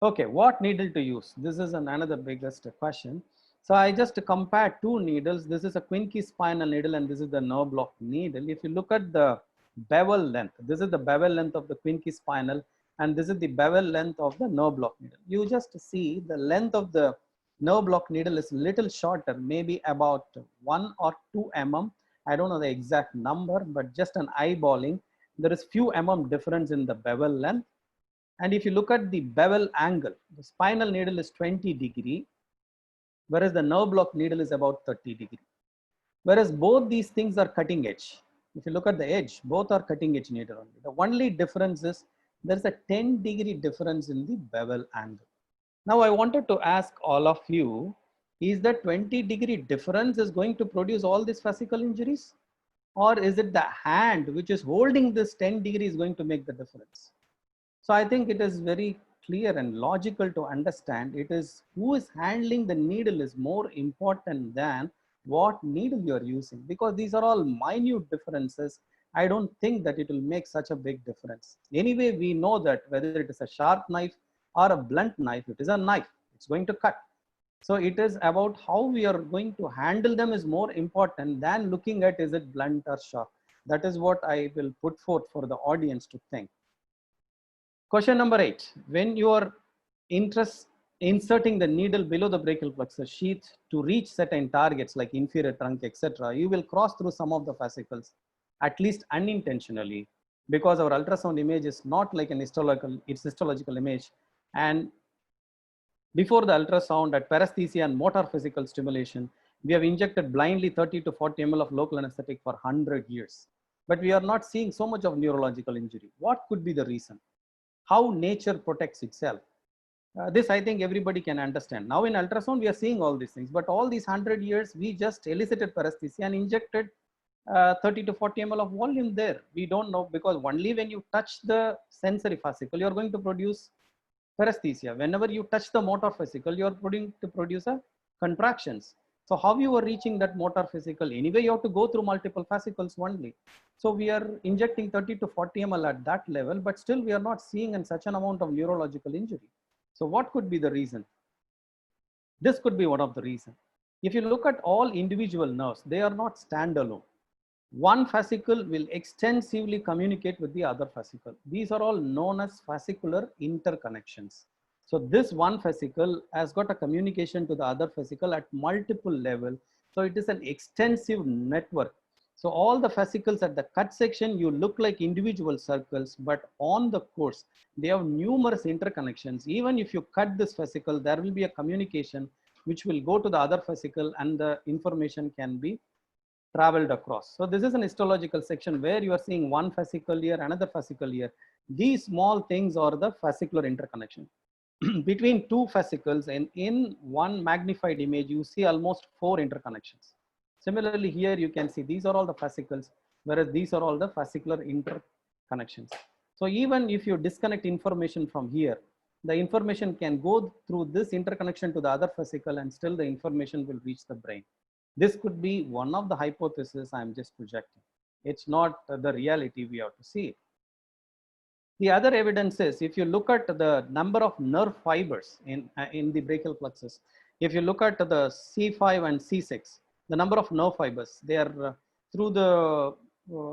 Okay, what needle to use? This is another biggest question. So I just compared two needles. This is a Quincke spinal needle and this is the nerve block needle. If you look at the bevel length, this is the bevel length of the Quincke spinal and this is the bevel length of the nerve block needle. You just see the length of the nerve block needle is little shorter, maybe about 1 or 2 mm. I don't know the exact number, but just an eyeballing, there is few mm difference in the bevel length. And if you look at the bevel angle, the spinal needle is 20 degree, whereas the nerve block needle is about 30 degree. Whereas both these things are cutting edge. If you look at the edge, both are cutting edge needle only. The only difference is there's a 10-degree difference in the bevel angle. Now I wanted to ask all of you, is the 20-degree difference is going to produce all these fascicle injuries? Or is it the hand which is holding this 10 degrees going to make the difference? So I think it is very clear and logical to understand it is who is handling the needle is more important than what needle you are using, because these are all minute differences. I don't think that it will make such a big difference. Anyway, we know that whether it is a sharp knife or a blunt knife, it is a knife, it's going to cut. So it is about how we are going to handle them is more important than looking at is it blunt or sharp. That is what I will put forth for the audience to think. Question number 8, when you are inserting the needle below the brachial plexus sheath to reach certain targets like inferior trunk, etc., you will cross through some of the fascicles, at least unintentionally, because our ultrasound image is not like an histological image. And before the ultrasound at paresthesia and motor physical stimulation, we have injected blindly 30 to 40 ml of local anesthetic for 100 years. But we are not seeing so much of neurological injury. What could be the reason? How nature protects itself? This I think everybody can understand. Now in ultrasound, we are seeing all these things, but all these 100 years, we just elicited paresthesia and injected 30 to 40 ml of volume there. We don't know, because only when you touch the sensory fascicle, you are going to produce paresthesia. Whenever you touch the motor fascicle, you are going to produce a contractions. So how you are reaching that motor fascicle? Anyway, you have to go through multiple fascicles only. So we are injecting 30 to 40 ml at that level, but still we are not seeing in such an amount of neurological injury. So what could be the reason? This could be one of the reasons. If you look at all individual nerves, they are not standalone. One fascicle will extensively communicate with the other fascicle. These are all known as fascicular interconnections. So this one fascicle has got a communication to the other fascicle at multiple levels. So it is an extensive network. So all the fascicles at the cut section, you look like individual circles, but on the course, they have numerous interconnections. Even if you cut this fascicle, there will be a communication which will go to the other fascicle and the information can be traveled across. So this is an histological section where you are seeing one fascicle here, another fascicle here. These small things are the fascicular interconnection. Between two fascicles and in one magnified image, you see almost 4 interconnections. Similarly, here you can see these are all the fascicles, whereas these are all the fascicular interconnections. So even if you disconnect information from here, the information can go through this interconnection to the other fascicle and still the information will reach the brain. This could be one of the hypotheses I'm just projecting. It's not the reality, we have to see it. The other evidence is, if you look at the number of nerve fibers in the brachial plexus, if you look at the C5 and C6, the number of nerve fibers, they are through the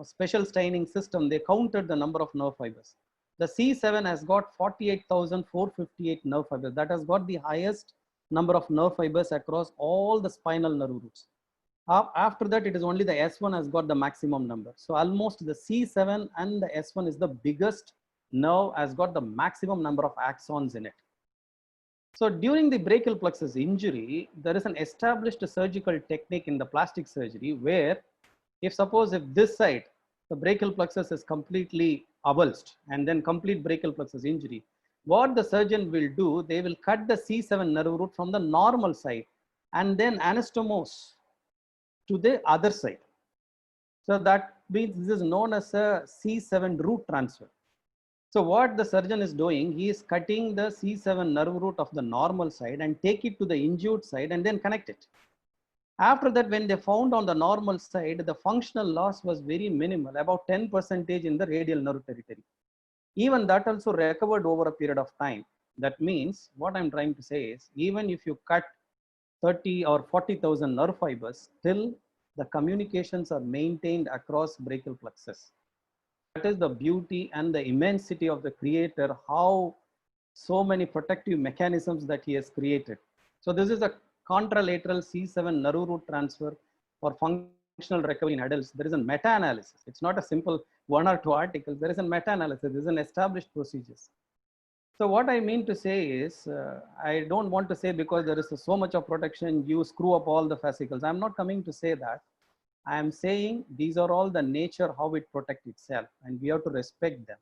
special staining system, they counted the number of nerve fibers. The C7 has got 48,458 nerve fibers. That has got the highest number of nerve fibers across all the spinal nerve roots. After that, it is only the S1 has got the maximum number. So almost the C7 and the S1 is the biggest nerve, has got the maximum number of axons in it. So during the brachial plexus injury, there is an established surgical technique in the plastic surgery where, if this side, the brachial plexus is completely avulsed and then complete brachial plexus injury, what the surgeon will do, they will cut the C7 nerve root from the normal side and then anastomose to the other side. So that means this is known as a C7 root transfer. So what the surgeon is doing, he is cutting the C7 nerve root of the normal side and take it to the injured side and then connect it. After that, when they found on the normal side, the functional loss was very minimal, about 10% in the radial nerve territory. Even that also recovered over a period of time. That means, what I'm trying to say is, even if you cut 30 or 40,000 nerve fibers, still the communications are maintained across brachial plexus. That is the beauty and the immensity of the creator, how so many protective mechanisms that he has created. So this is a contralateral C7 nerve root transfer for functional recovery in adults. There is a meta-analysis. It's not a simple 1 or 2 articles. There is a meta-analysis. There is an established procedures. So what I mean to say is, I don't want to say because there is so much of protection, you screw up all the fascicles. I'm not coming to say that. I am saying these are all the nature, how it protects itself, and we have to respect them.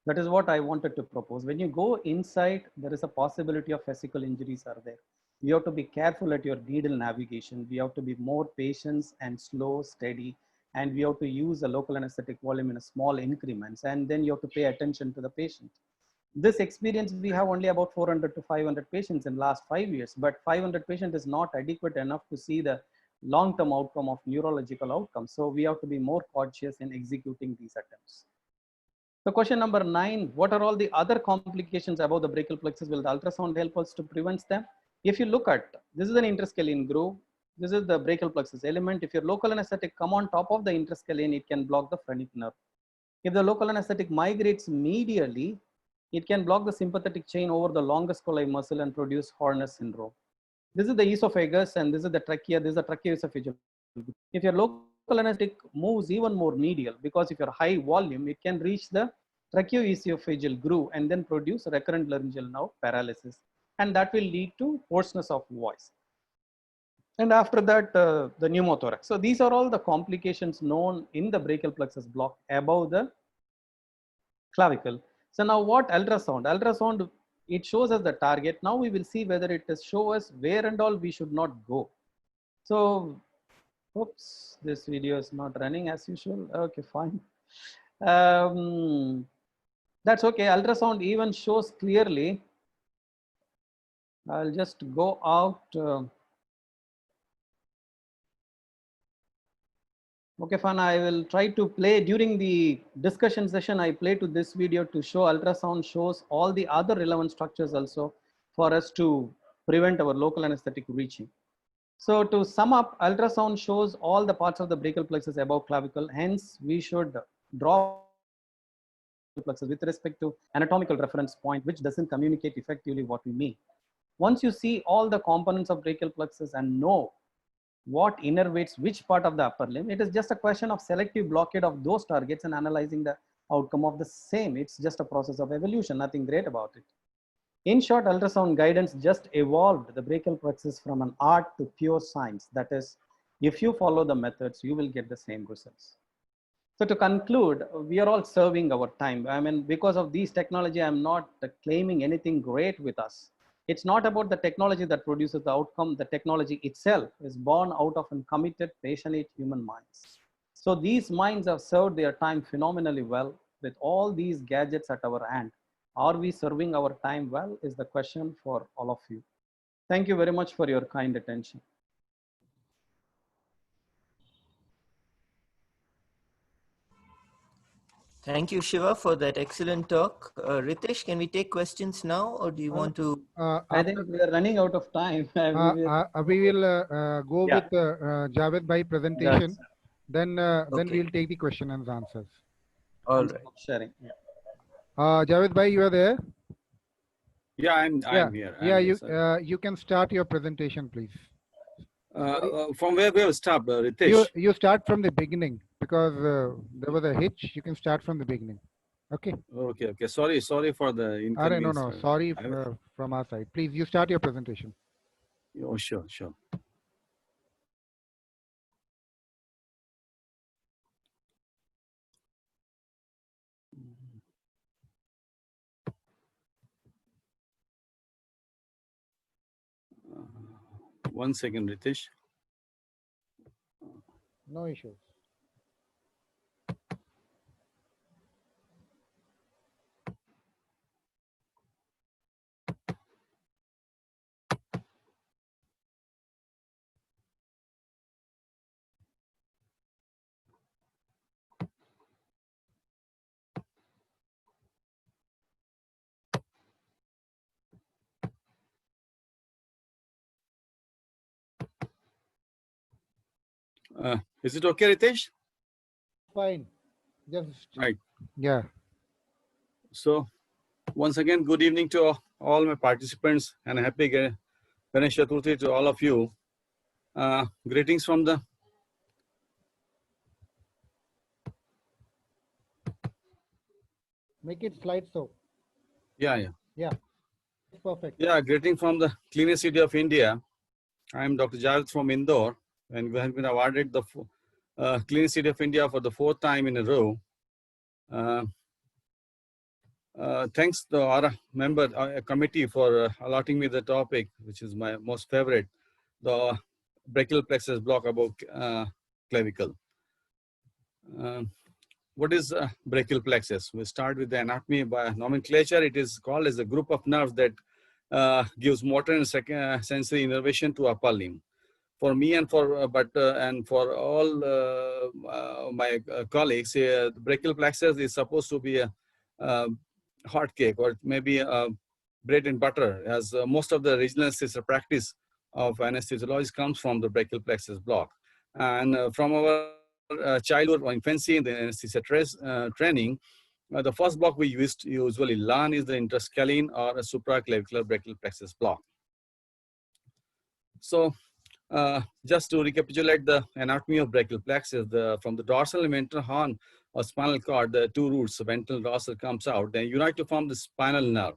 That is what I wanted to propose. When you go inside, there is a possibility of fascicle injuries are there. You have to be careful at your needle navigation. We have to be more patient and slow, steady, and we have to use a local anesthetic volume in small increments, and then you have to pay attention to the patient. This experience, we have only about 400 to 500 patients in last 5 years, but 500 patients is not adequate enough to see the long-term outcome of neurological outcomes. So we have to be more cautious in executing these attempts. So question number 9, what are all the other complications about the brachial plexus? Will the ultrasound help us to prevent them? If you look at, this is an interscaling groove. This is the brachial plexus element. If your local anesthetic come on top of the interscaling, it can block the phrenic nerve. If the local anesthetic migrates medially, it can block the sympathetic chain over the longest colli muscle and produce Horner's syndrome. This is the esophagus and this is the trachea. This is the tracheoesophageal. If your local anesthetic moves even more medial, because if you're high volume, it can reach the tracheoesophageal groove and then produce recurrent laryngeal nerve paralysis. And that will lead to hoarseness of voice. And after that, the pneumothorax. So these are all the complications known in the brachial plexus block above the clavicle. So now what ultrasound? Ultrasound, it shows us the target. Now we will see whether it does show us where and all we should not go. So, oops, this video is not running as usual. Okay, fine. That's okay. Ultrasound even shows clearly. I'll just go out. Okay, fine. I will try to play during the discussion session. I play to this video to show ultrasound shows all the other relevant structures also for us to prevent our local anesthetic reaching. So to sum up, ultrasound shows all the parts of the brachial plexus above clavicle. Hence, we should draw plexus with respect to anatomical reference point, which doesn't communicate effectively what we mean. Once you see all the components of brachial plexus and know what innervates which part of the upper limb, it is just a question of selective blockade of those targets and analyzing the outcome of the same. It's just a process of evolution, nothing great about it. In short, ultrasound guidance just evolved the brachial plexus from an art to pure science. That is, if you follow the methods, you will get the same results. So to conclude, we are all serving our time. I mean, because of these technology, I'm not claiming anything great with us. It's not about the technology that produces the outcome. The technology itself is born out of committed, passionate human minds. So these minds have served their time phenomenally well. With all these gadgets at our hand, Are we serving our time well is the question for all of you. Thank you very much for your kind attention. Thank you, Shiva, for that excellent talk. Ritesh, can we take questions now, or do you want to? I think we are running out of time. We will go Yeah. with Javed Bhai presentation. Yes. Then Okay. we'll take the question and answers. All right. Sharing. Yeah. Javed Bhai, you are there? Yeah, I'm here. I'm here, sir. You can start your presentation, please. From where we will stop, Ritesh? You start from the beginning because there was a hitch. You can start from the beginning. Okay. Okay. Sorry for the inconvenience. No. Sorry from our side. Please, you start your presentation. Oh, sure. One second, Ritesh. No issues. Is it okay, Ritesh? Fine. Just Right. Yeah. So, once again, good evening to all my participants and happy Ganesh Chaturthi to all of you. Greetings from the Make it slideshow. Yeah. Perfect. Yeah, greeting from the cleanest city of India. I am Dr. Javed from Indore, and we have been awarded the cleanest city of India for the 4th time in a row. Thanks to our committee for allotting me the topic, which is my most favorite, the brachial plexus block above clavicle. What is brachial plexus? We start with the anatomy by nomenclature. It is called as a group of nerves that gives motor and sensory innervation to upper limb. For me and for all my colleagues, the brachial plexus is supposed to be a hot cake, or maybe bread and butter, as most of the regional anesthesia practice of anesthesiologists comes from the brachial plexus block. And from our childhood or infancy in the anesthesia training, the first block we usually learn is the interscaling or a supraclavicular brachial plexus block. So, just to recapitulate the anatomy of brachial plexus, from the dorsal and ventral horn or spinal cord, the two roots, ventral dorsal, comes out, then unite to form the spinal nerve.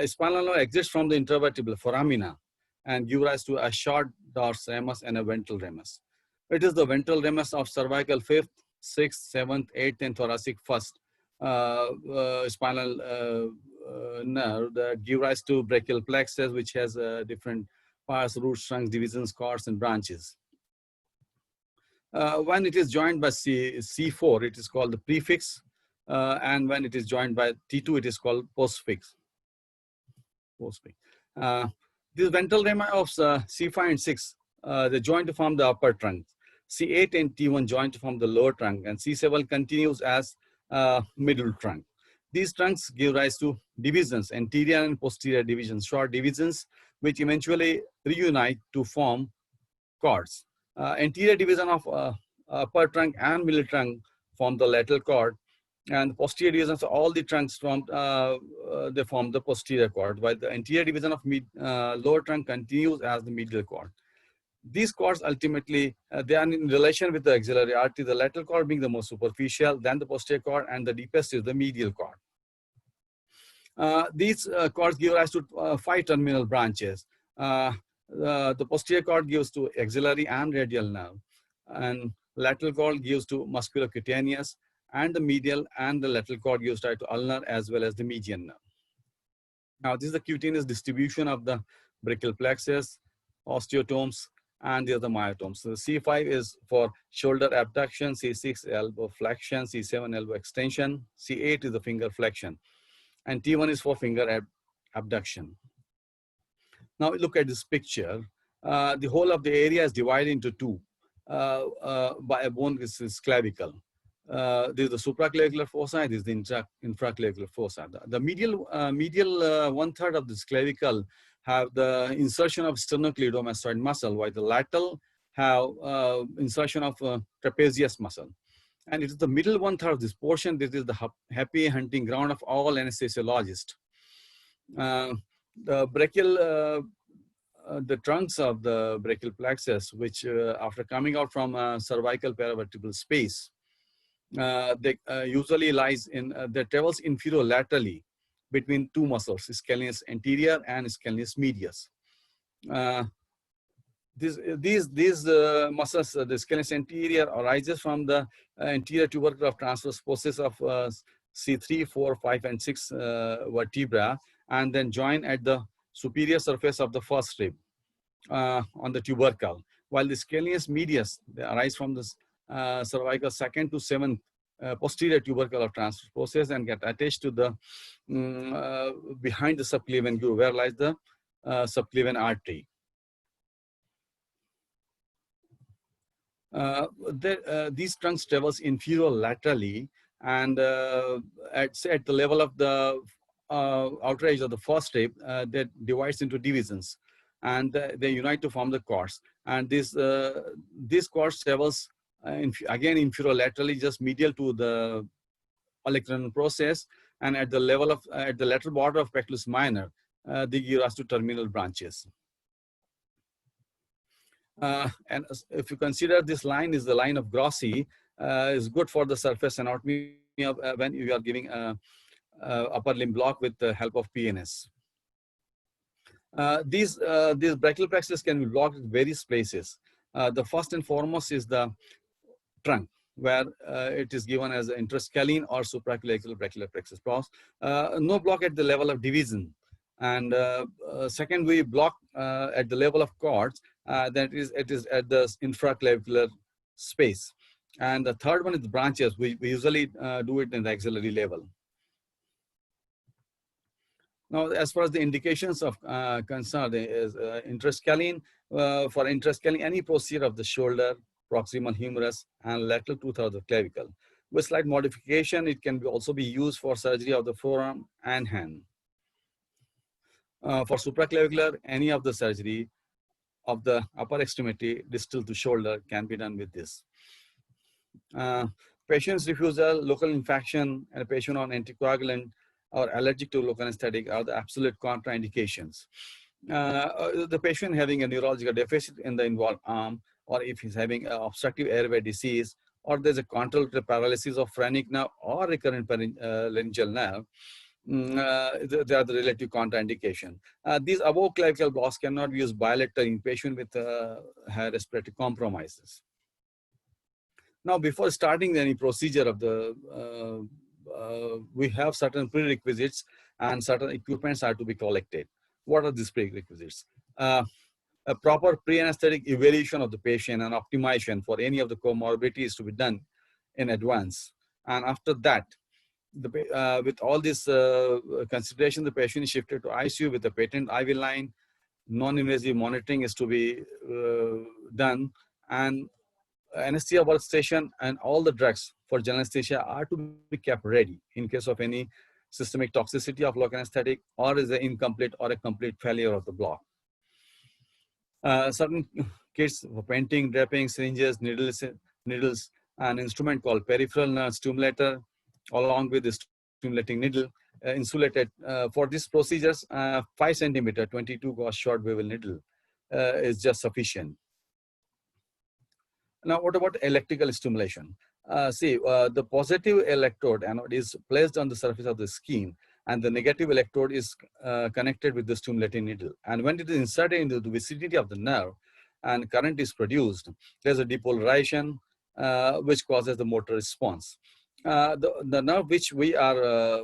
Spinal nerve exists from the intervertebral foramina and give rise to a short dorsal ramus and a ventral ramus. It is the ventral ramus of cervical 5th, 6th, 7th, 8th, and thoracic 1st spinal nerve that give rise to brachial plexus, which has different parts, roots, trunks, divisions, cords, and branches. When it is joined by C4, it is called the prefix, and when it is joined by T2, it is called postfix. This ventral rami of C5 and 6, they join to form the upper trunk. C8 and T1 join to form the lower trunk, and C7 continues as middle trunk. These trunks give rise to divisions, anterior and posterior divisions, short divisions, which eventually reunite to form cords. Anterior division of upper trunk and middle trunk form the lateral cord, and posterior divisions of all the trunks they form the posterior cord, while the anterior division of lower trunk continues as the medial cord. These cords ultimately, they are in relation with the axillary artery, the lateral cord being the most superficial, then the posterior cord, and the deepest is the medial cord. These cords give rise to 5 terminal branches. The posterior cord gives to axillary and radial nerve, and lateral cord gives to musculocutaneous, and the medial and the lateral cord gives rise to ulnar as well as the median nerve. Now, this is the cutaneous distribution of the brachial plexus, osteotomes, and the other myotomes. So C5 is for shoulder abduction, C6 elbow flexion, C7 elbow extension, C8 is the finger flexion. and T1 is for finger abduction. Now look at this picture. The whole of the area is divided into two by a bone. This is clavicle. This is the supraclavicular fossa. This is the infraclavicular fossa. The medial 1/3 of this clavicle have the insertion of sternocleidomastoid muscle, while the lateral have insertion of trapezius muscle. And it is the middle 1/3 of this portion. This is the happy hunting ground of all anesthesiologists. The brachial, the trunks of the brachial plexus, which after coming out from cervical paravertebral space, they usually lies in, they travels inferior-laterally between two muscles, scalenus anterior and scalenus medius. These muscles, the scalenus anterior arises from the anterior tubercle of transverse process of C3, 4, 5, and 6 vertebra, and then join at the superior surface of the first rib on the tubercle, while the scalenus medius, they arise from the cervical 2nd to 7th posterior tubercle of transverse process and get attached to the behind the subclavian groove, where lies the subclavian artery. These trunks travels inferior laterally, and at the level of the outer edge of the first rib, that divides into divisions, and they unite to form the cords. And this cords travels again inferior laterally, just medial to the olecranon process, and at the level of at the lateral border of pectoralis minor, they give rise to terminal branches. And if you consider this line is the line of Grossi, is good for the surface anatomy of when you are giving upper limb block with the help of PNS. These brachial plexus can be blocked at various places. The first and foremost is the trunk, where it is given as intrascaling or supraclavicular brachial plexus. No block at the level of division. And second, we block at the level of cords, that is, it is at the infraclavicular space. And the third one is the branches. We usually do it in the axillary level. Now, as far as the indications of concern, is intrascaling. For intrascaling, any procedure of the shoulder, proximal humerus, and lateral 2/3 of the clavicle. With slight modification, it can also be used for surgery of the forearm and hand. For supraclavicular, any of the surgery of the upper extremity distal to shoulder can be done with this. Patient's refusal, local infection, and a patient on anticoagulant or allergic to local anesthetic are the absolute contraindications. The patient having a neurological deficit in the involved arm, or if he's having obstructive airway disease, or there's a contralateral paralysis of phrenic nerve or recurrent laryngeal nerve, they are the relative contraindication. These above clavicle blocks cannot be used bilaterally in patient with high respiratory compromises. Now, before starting any procedure of the, we have certain prerequisites and certain equipments are to be collected. What are these prerequisites? A proper pre-anesthetic evaluation of the patient and optimization for any of the comorbidities to be done in advance. And after that, with all this consideration, the patient is shifted to ICU with a patent IV line. Non-invasive monitoring is to be done, and anesthesia workstation and all the drugs for general anesthesia are to be kept ready in case of any systemic toxicity of local anesthetic, or is an incomplete or a complete failure of the block. Certain kits for painting, draping, syringes, needles, an instrument called peripheral nerve stimulator, along with the stimulating needle, insulated for these procedures. 5 centimeter 22 gauge short bevel needle is just sufficient. Now, what about electrical stimulation? The positive electrode anode is placed on the surface of the skin, and the negative electrode is connected with the stimulating needle. And when it is inserted into the vicinity of the nerve and current is produced, there's a depolarization which causes the motor response. The nerve which we are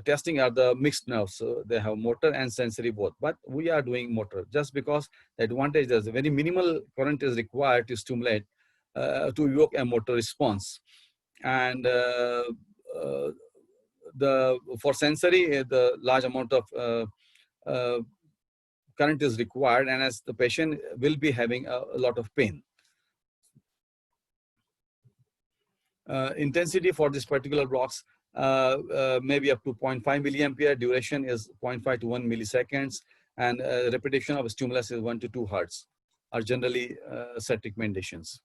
testing are the mixed nerves. So they have motor and sensory both, but we are doing motor just because the advantage is a very minimal current is required to stimulate, to evoke a motor response. And for sensory, the large amount of current is required, and as the patient will be having a lot of pain. Intensity for this particular blocks maybe up to 0.5 milliampere, duration is 0.5 to 1 milliseconds, and repetition of stimulus is 1 to 2 hertz are generally set recommendations.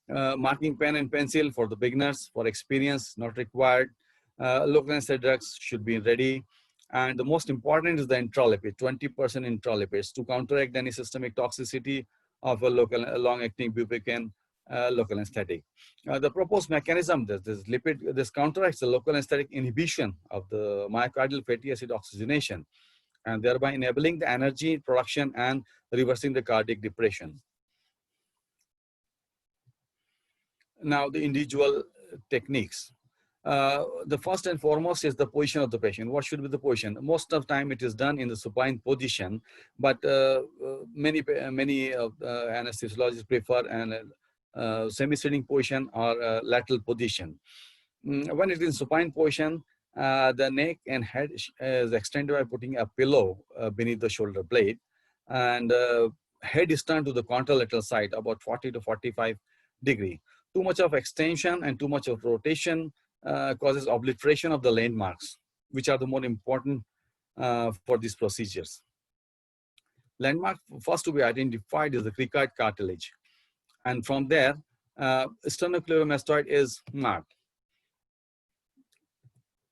Marking pen and pencil for the beginners, for experience, not required. Local anesthetic drugs should be ready. And the most important is the intralipid, 20% intralipids to counteract any systemic toxicity of a local long-acting bupivacaine local anesthetic. The proposed mechanism, this counteracts the local anesthetic inhibition of the myocardial fatty acid oxygenation, and thereby enabling the energy production and reversing the cardiac depression. Now, the individual techniques. The first and foremost is the position of the patient. What should be the position? Most of the time it is done in the supine position, but many anesthesiologists prefer an semi-sitting position or lateral position. When it is in supine position, the neck and head is extended by putting a pillow beneath the shoulder blade, and head is turned to the contralateral side about 40 to 45 degree. Too much of extension and too much of rotation causes obliteration of the landmarks, which are the more important for these procedures. Landmark first to be identified is the cricoid cartilage, and from there, sternocleidomastoid is marked.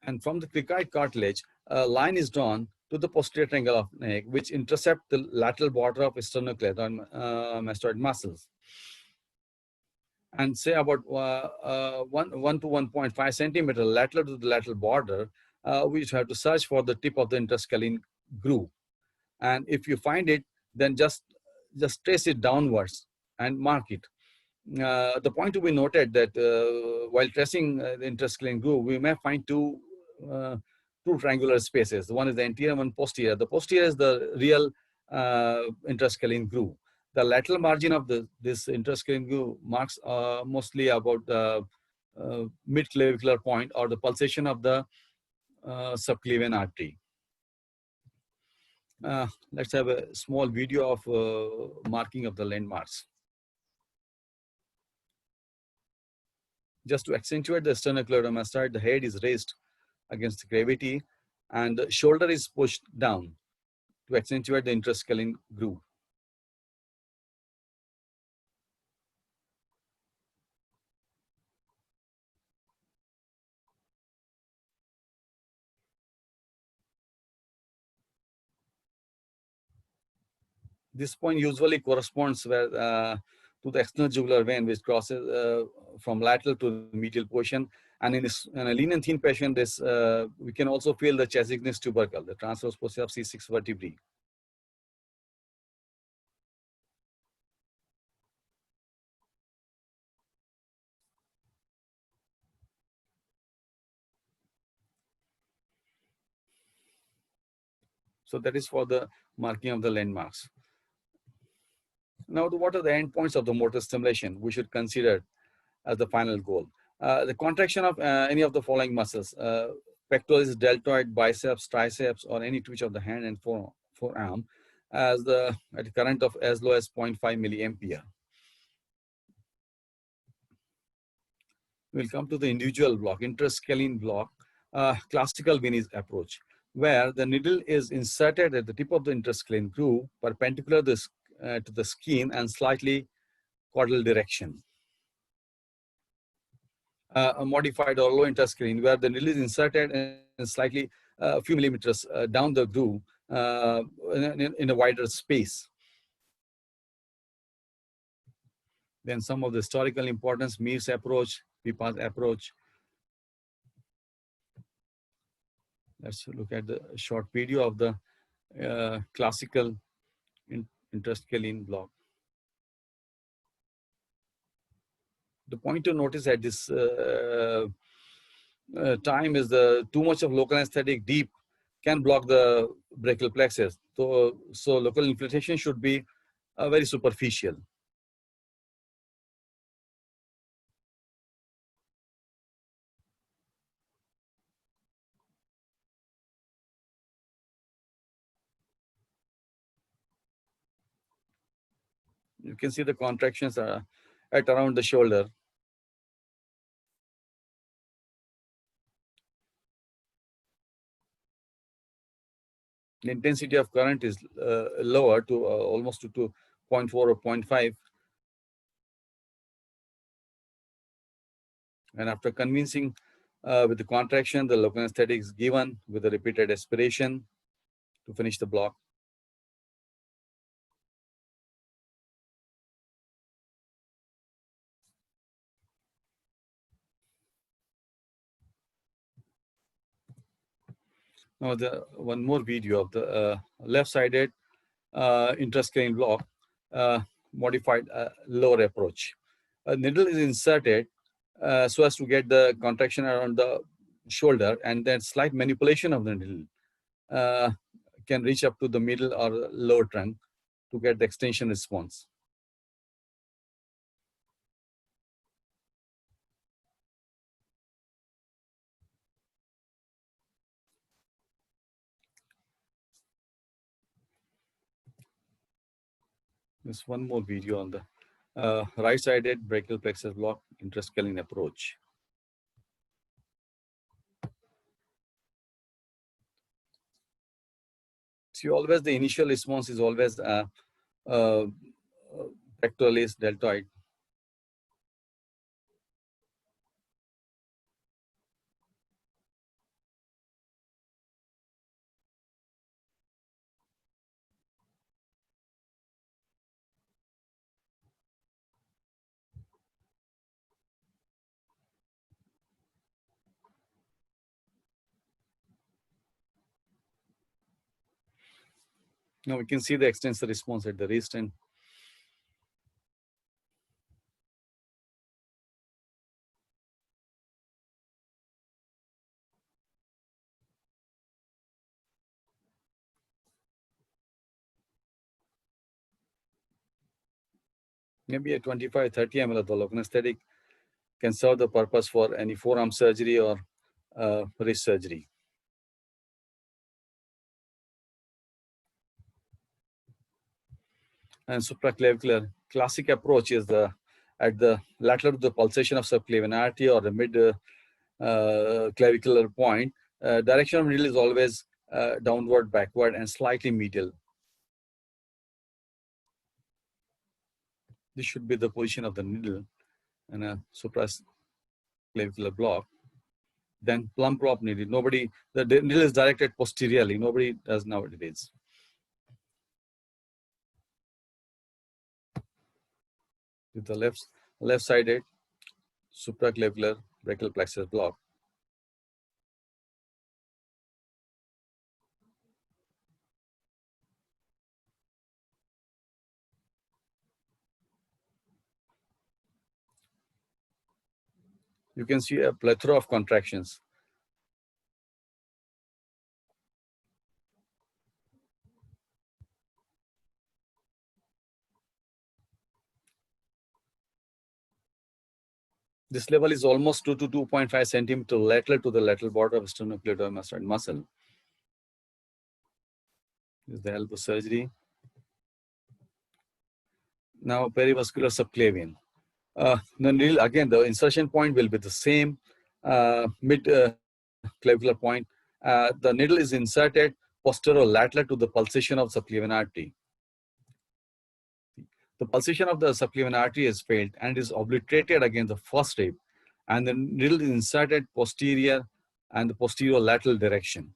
And from the cricoid cartilage, a line is drawn to the posterior triangle of neck, which intercept the lateral border of sternocleidomastoid muscles. And say about 1 to 1.5 centimeter lateral to the lateral border, we have to search for the tip of the interscaling groove. And if you find it, then just trace it downwards and mark it. The point to be noted that while tracing the interscaling groove, we may find two triangular spaces. One is the anterior, one posterior. The posterior is the real interscaling groove. The lateral margin of this interscaling groove marks mostly about the mid-clavicular point or the pulsation of the subclavian artery. Let's have a small video of marking of the landmarks. Just to accentuate the sternocleidomastoid, the head is raised against the gravity and the shoulder is pushed down to accentuate the interscaling groove. This point usually corresponds to the external jugular vein, which crosses from lateral to the medial portion. And in a lean and thin patient, we can also feel the chest ignis tubercle, the transverse posterior of C6 vertebrae. So that is for the marking of the landmarks. Now, what are the endpoints of the motor stimulation we should consider as the final goal? The contraction of any of the following muscles, pectoralis, deltoid, biceps, triceps, or any twitch of the hand and forearm at a current of as low as 0.5 milliampere. We'll come to the individual block, interscaling block, classical venous approach, where the needle is inserted at the tip of the interscaling groove, perpendicular to the skin and slightly caudal direction. A modified or low interscaling, where the needle is inserted and slightly a few millimeters down the groove in a wider space. Then some of the historical importance, Mears approach, Pippa's approach. Let's look at the short video of the classical interscaling block. The point to notice at this time is too much of local anesthetic deep can block the brachial plexus. So local infiltration should be very superficial. You can see the contractions at around the shoulder. The intensity of current is lower to almost to 0.4 or 0.5. And after convincing with the contraction, the local anesthetic is given with a repeated aspiration to finish the block. Now, one more video of the left-sided intrascaling block, modified lower approach. A needle is inserted so as to get the contraction around the shoulder, and then slight manipulation of the needle can reach up to the middle or lower trunk to get the extension response. There's one more video on the right-sided brachial plexus block intrascaling approach. See, always the initial response is always pectoralis deltoid. Now we can see the extensor response at the wrist and maybe a 25-30 ml of the local anesthetic can serve the purpose for any forearm surgery or wrist surgery. And supraclavicular classic approach is at the lateral to the pulsation of subclavian artery or the mid clavicular point. Direction of needle is always downward, backward, and slightly medial. This should be the position of the needle and a supraclavicular block. Then plumb prop needle. The needle is directed posteriorly. Nobody does nowadays. With the left-sided supraclavicular brachial plexus block. You can see a plethora of contractions. This level is almost 2 to 2.5 centimeter lateral to the lateral border of sternocleidomastoid muscle. This is the elbow surgery. Now perivascular subclavian. The needle, again, the insertion point will be the same, mid clavicular point. The needle is inserted posterolateral to the pulsation of subclavian artery. The pulsation of the subclavian artery has failed and is obliterated against the first rib, and the needle is inserted posterior and the posterior lateral direction.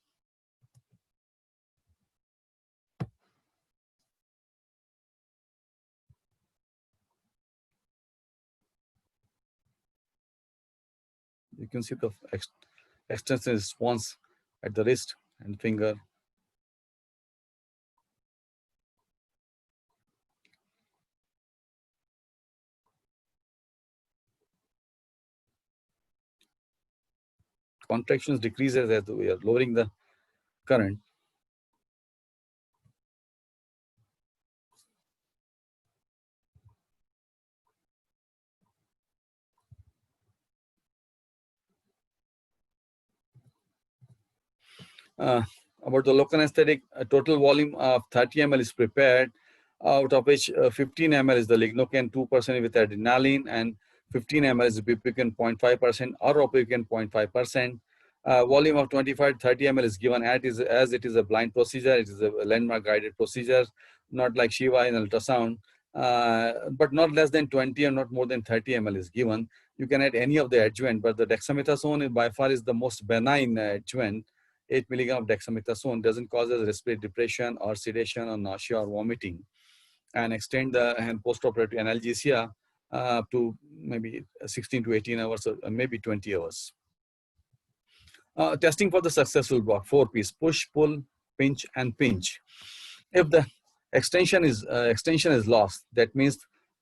You can see the extension response at the wrist and finger. Contractions decreases as we are lowering the current. About the local anesthetic, a total volume of 30 ml is prepared out of which 15 ml is the lignocaine 2% with adrenaline, and 15 ml is bupivacaine 0.5% or ropivacaine 0.5%. Volume of 25-30 ml is given as it is a blind procedure. It is a landmark guided procedure, not like Shiva in ultrasound, but not less than 20 or not more than 30 ml is given. You can add any of the adjuvant, but the dexamethasone by far is the most benign adjuvant. 8 milligram of dexamethasone doesn't cause respiratory depression or sedation or nausea or vomiting, and extend the post-operative analgesia up to maybe 16 to 18 hours or maybe 20 hours. Testing for the successful block, 4 P's: push, pull, pinch, and pinch. If the extension is lost, that means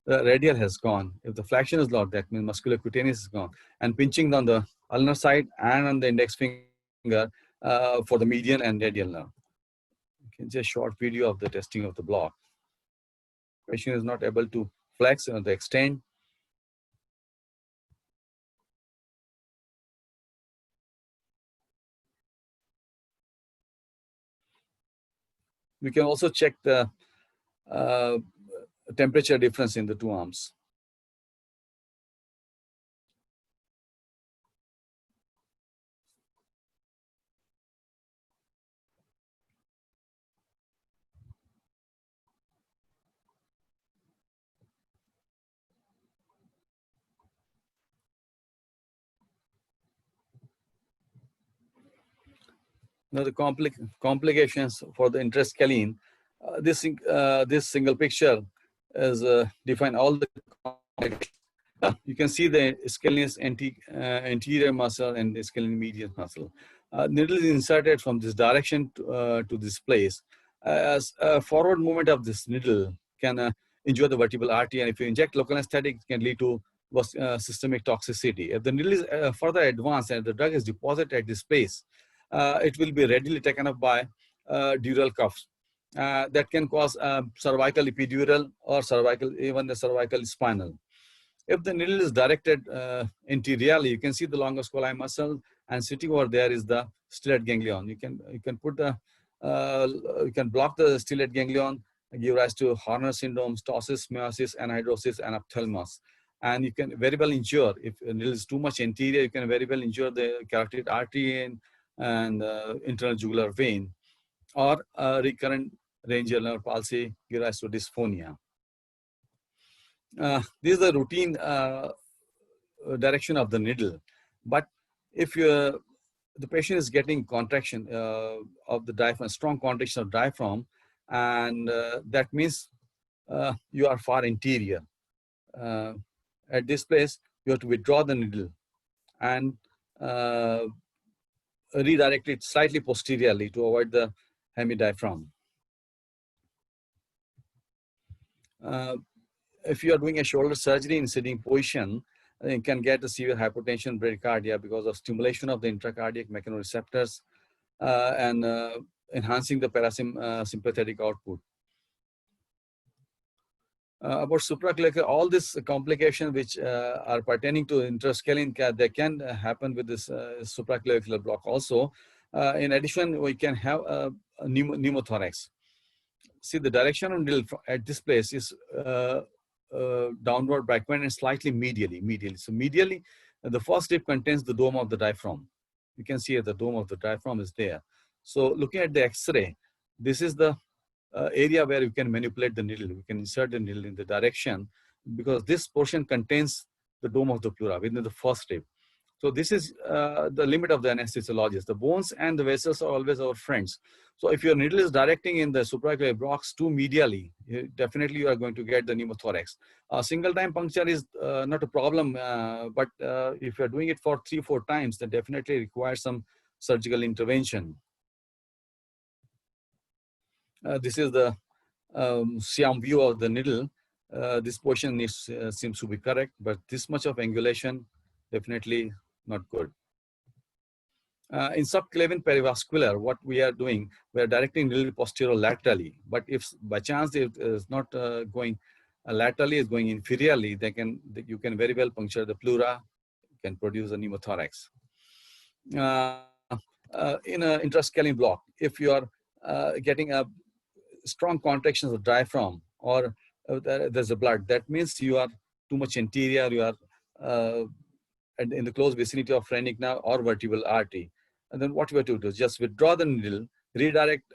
the radial has gone. If the flexion is lost, that means musculocutaneous is gone. And pinching on the ulnar side and on the index finger for the median and radial nerve. You can see a short video of the testing of the block. Patient is not able to flex or the extend. We can also check the temperature difference in the two arms. Now the complications for the Intrascaling, this single picture is define all the complications. You can see the scalenus anterior muscle and the scalene median muscle. Needle is inserted from this direction to this place. As a forward movement of this needle can injure the vertebral artery, and if you inject local anesthetic, it can lead to systemic toxicity. If the needle is further advanced and the drug is deposited at this place, it will be readily taken up by dural cuffs. That can cause cervical epidural or even the cervical spinal. If the needle is directed anteriorly, you can see the longus colli muscle, and sitting over there is the stellate ganglion. You can put the you can block the stellate ganglion, give rise to Horner syndrome, ptosis, meiosis, anhidrosis, and ophthalmos. And you can very well injure, if the needle is too much anterior, you can very well injure the carotid artery and internal jugular vein, or recurrent rangeal nerve palsy, give rise to dysphonia. This is the routine direction of the needle. But if the patient is getting contraction of the diaphragm, strong contraction of diaphragm, and that means you are far anterior. At this place, you have to withdraw the needle and redirect it slightly posteriorly to avoid the hemidiaphragm. If you are doing a shoulder surgery in sitting position, you can get a severe hypotension, bradycardia because of stimulation of the intracardiac mechanoreceptors and enhancing the parasympathetic output. About supraclavicular, all these complications which are pertaining to intrascaling, they can happen with this supraclavicular block also. In addition, we can have a pneumothorax. See, the direction of needle at this place is downward backward and slightly medially. So medially, the first strip contains the dome of the diaphragm. You can see the dome of the diaphragm is there. So looking at the X-ray, this is the area where you can manipulate the needle. We can insert the needle in the direction because this portion contains the dome of the pleura within the first strip. So this is the limit of the anesthesiologist. The bones and the vessels are always our friends. So if your needle is directing in the supraclavicular blocks too medially, definitely you are going to get the pneumothorax. Single time puncture is not a problem, but if you are doing it for 3-4 times, then definitely requires some surgical intervention. This is the Siam view of the needle. This portion seems to be correct, but this much of angulation, definitely not good. In subclavian perivascular, what we are doing, we are directing needle posterolaterally. But if by chance it is not going laterally, it's going inferiorly, you can very well puncture the pleura, can produce a pneumothorax. In an intrascaling block, if you are getting a strong contractions of diaphragm, or there's a blood, that means you are too much anterior, you are and in the close vicinity of phrenic nerve or vertebral artery. And then what we have to do is just withdraw the needle, redirect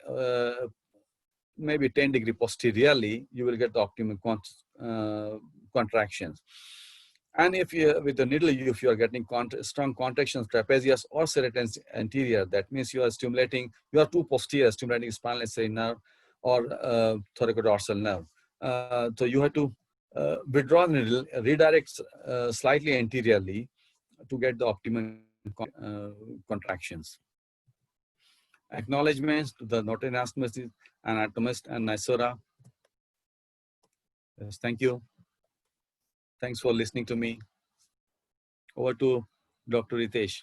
maybe 10 degrees posteriorly, you will get the optimum contractions. And if you, with the needle, if you are getting strong contractions, trapezius or serratus anterior, that means you are stimulating, you are too posterior, stimulating spinal accessory nerve or thoracodorsal nerve. So you have to withdraw the needle, redirect slightly anteriorly to get the optimum contractions. Acknowledgements to the noted anatomist and Nysora. Yes, thank you. Thanks for listening to me. Over to Dr. Ritesh.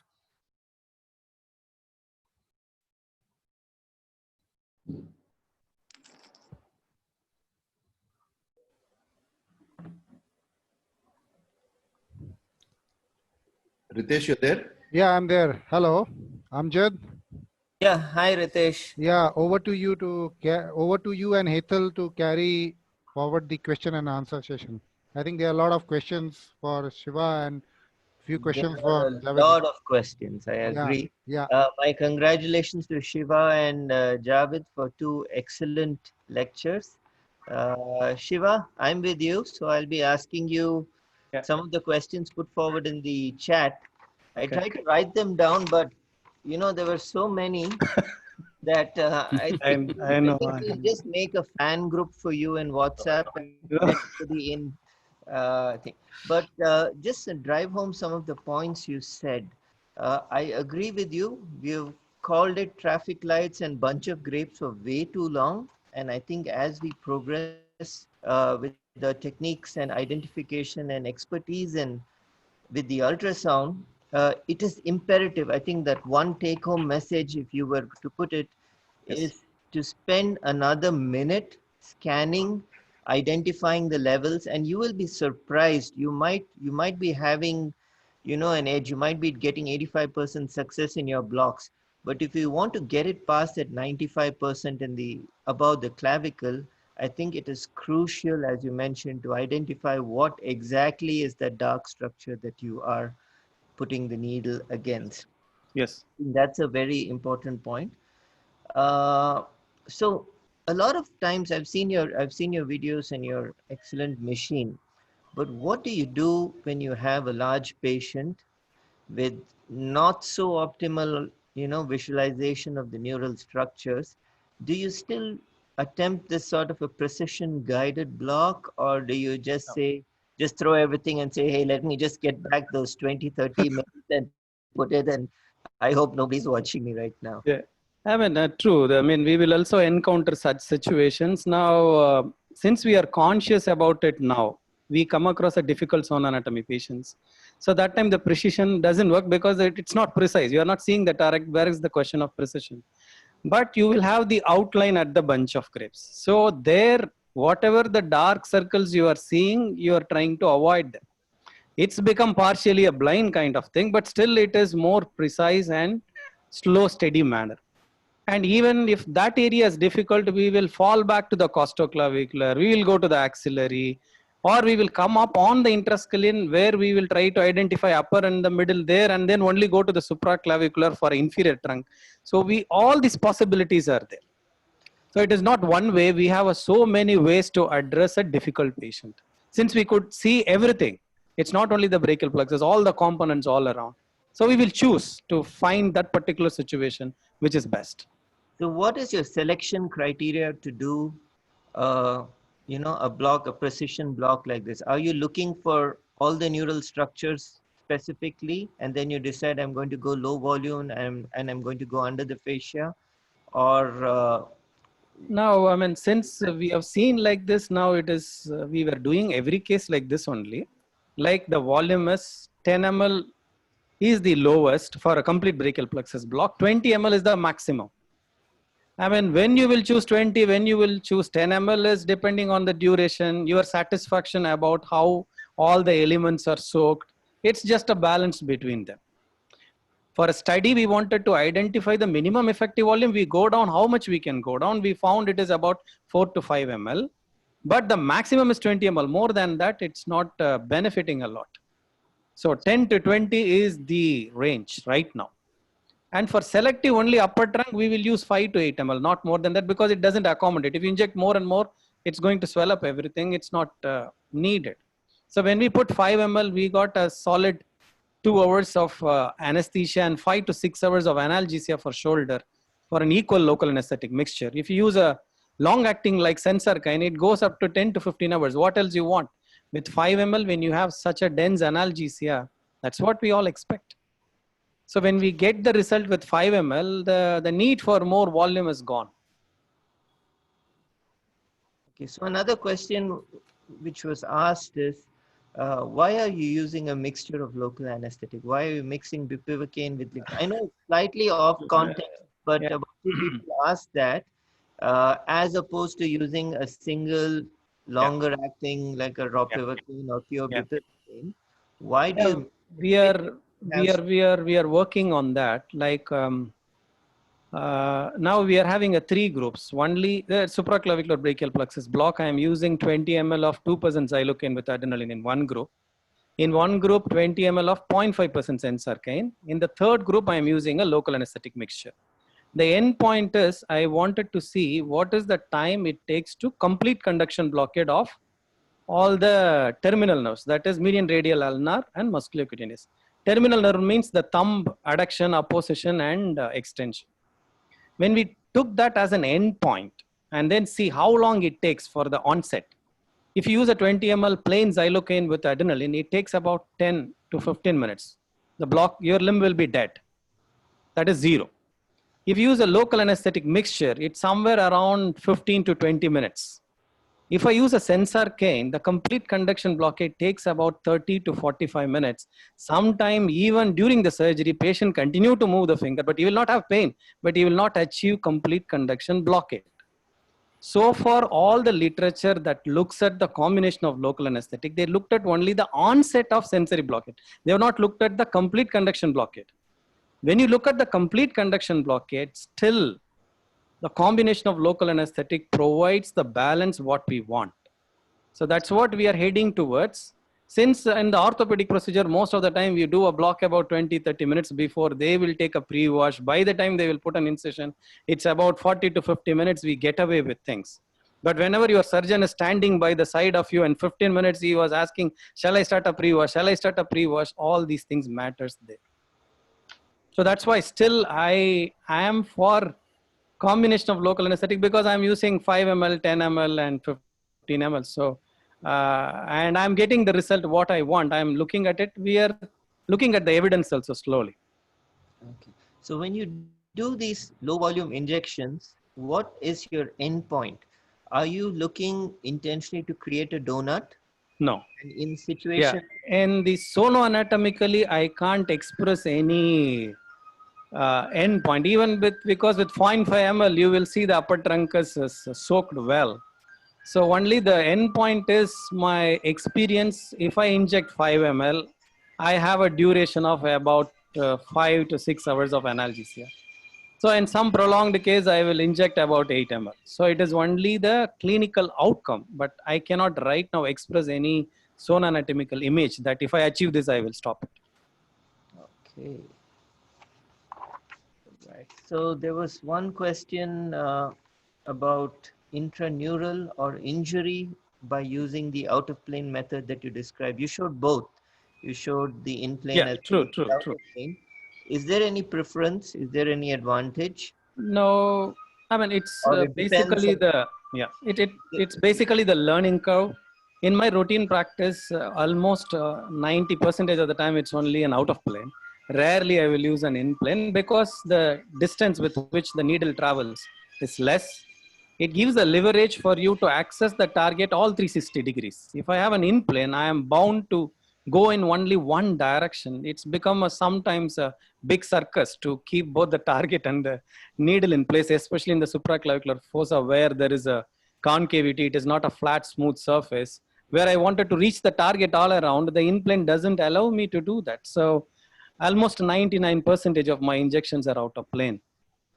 Ritesh, you're there? Yeah, I'm there. Hello, Amjad. Yeah, hi Ritesh. Yeah, over to you and Hetal to carry forward the question and answer session. I think there are a lot of questions for Shiva and few questions There for are a Javed. lot of questions, I agree. Yeah. My congratulations to Shiva and Javed for two excellent lectures. Shiva, I'm with you, so I'll be asking you some of the questions put forward in the chat. I tried to write them down, but you know, there were so many that I think we'll just make a fan group for you in WhatsApp and let everybody in. Thing. But just to drive home some of the points you said. I agree with you. We've called it traffic lights and bunch of grapes for way too long. And I think as we progress with the techniques and identification and expertise and with the ultrasound, it is imperative. I think that one take-home message, if you were to put it, is to spend another minute scanning, identifying the levels, and you will be surprised. You might be having, you know, an edge. You might be getting 85% success in your blocks. But if you want to get it past that 95% in the above the clavicle, I think it is crucial, as you mentioned, to identify what exactly is the dark structure that you are putting the needle against. Yes. That's a very important point. So a lot of times I've seen your videos and your excellent machine, but what do you do when you have a large patient with not so optimal, you know, visualization of the neural structures? Do you still attempt this sort of a precision guided block, or do you just say, just throw everything and say, hey, let me just get back those 20-30 minutes and put it, and I hope nobody's watching me right now? Yeah. I mean, true. I mean, we will also encounter such situations. Now, since we are conscious about it now, we come across a difficult zone anatomy patients. So that time the precision doesn't work because it's not precise. You are not seeing the direct. Where is the question of precision? But you will have the outline at the bunch of grapes. So there, whatever the dark circles you are seeing, you are trying to avoid them. It's become partially a blind kind of thing, but still it is more precise and slow, steady manner. And even if that area is difficult, we will fall back to the costoclavicular, we will go to the axillary, or we will come up on the intrascaling where we will try to identify upper and the middle there, and then only go to the supraclavicular for inferior trunk. So all these possibilities are there. So it is not one way. We have so many ways to address a difficult patient. Since we could see everything, it's not only the brachial plexus, all the components all around. So we will choose to find that particular situation which is best. So what is your selection criteria to do, you know, a precision block like this? Are you looking for all the neural structures specifically, and then you decide I'm going to go low volume and I'm going to go under the fascia, or now, I mean, since we have seen like this, now it is, we were doing every case like this only. Like the volume is 10 ml is the lowest for a complete brachial plexus block. 20 ml is the maximum. I mean, when you will choose 20, when you will choose 10 ml is depending on the duration, your satisfaction about how all the elements are soaked. It's just a balance between them. For a study, we wanted to identify the minimum effective volume. We go down how much we can go down. We found it is about 4 to 5 ml. but the maximum is 20 ml. More than that, it's not benefiting a lot. So 10 to 20 is the range right now. And for selective only upper trunk, we will use 5 to 8 ml, not more than that, because it doesn't accommodate. If you inject more and more, it's going to swell up everything. It's not needed. So when we put 5 ml, we got a solid 2 hours of anesthesia and 5 to 6 hours of analgesia for shoulder for an equal local anesthetic mixture. If you use a long acting like Sensorkine, it goes up to 10 to 15 hours. What else you want? With 5 ml, when you have such a dense analgesia, that's what we all expect. So when we get the result with 5 ml, the need for more volume is gone. Okay, so another question which was asked is, why are you using a mixture of local anesthetic? Why are you mixing bupivacaine with liquid? I know it's slightly off context, but Yeah. about 2 people asked that, as opposed to using a single longer acting like a ropivacaine or pure bupivacaine. Why do you? We are working on that. Like now we are having a 3 groups. Only the supraclavicular brachial plexus block. I am using 20 ml of 2% xylocaine with adrenaline in one group. In one group, 20 ml of 0.5% Sensorkine. In the third group, I am using a local anesthetic mixture. The end point is I wanted to see what is the time it takes to complete conduction blockade of all the terminal nerves, that is median radial ulnar and musculocutaneous. Terminal nerve means the thumb adduction, apposition, and extension. When we took that as an end point and then see how long it takes for the onset, if you use a 20 ml plain xylocaine with adrenaline, it takes about 10 to 15 minutes. The block, your limb will be dead. That is 0. If you use a local anesthetic mixture, it's somewhere around 15 to 20 minutes. If I use a Sensorkine, the complete conduction blockade takes about 30 to 45 minutes. Sometime even during the surgery, patient continue to move the finger, but he will not have pain, but he will not achieve complete conduction blockade. So for all the literature that looks at the combination of local anesthetic, they looked at only the onset of sensory blockade. They have not looked at the complete conduction blockade. When you look at the complete conduction blockade, still the combination of local anesthetic provides the balance what we want. So that's what we are heading towards. Since in the orthopedic procedure, most of the time we do a block about 20-30 minutes before they will take a pre-wash. By the time they will put an incision, it's about 40 to 50 minutes we get away with things. But whenever your surgeon is standing by the side of you and 15 minutes he was asking, shall I start a pre-wash? Shall I start a pre-wash? All these things matters there. So that's why still I am for combination of local anesthetic because I'm using 5 ml, 10 ml and 15 ml. So, and I'm getting the result what I want. I'm looking at it. We are looking at the evidence also slowly. Okay. So when you do these low volume injections, what is your end point? Are you looking intentionally to create a donut? No. And in situation. Yeah. And the sonoanatomically, I can't express any end point, even because with 0.5 ml, you will see the upper trunk is soaked well. So only the end point is my experience. If I inject 5 ml, I have a duration of about 5 to 6 hours of analgesia. So in some prolonged case, I will inject about 8 ml. So it is only the clinical outcome, but I cannot right now express any sonoanatomical image that if I achieve this, I will stop it. Okay. Right. So there was one question about intraneural or injury by using the out of plane method that you described. You showed both. You showed the in plane as well as the out of plane. Is there any preference? Is there any advantage? No, I mean it's basically it's basically the learning curve. In my routine practice, almost 90% of the time it's only an out of plane. Rarely I will use an in plane because the distance with which the needle travels is less. It gives a leverage for you to access the target all 360 degrees. If I have an in plane, I am bound to go in only one direction. It's become sometimes a big circus to keep both the target and the needle in place, especially in the supraclavicular fossa where there is a concavity. It is not a flat, smooth surface. Where I wanted to reach the target all around, the in plane doesn't allow me to do that. So almost 99% of my injections are out of plane.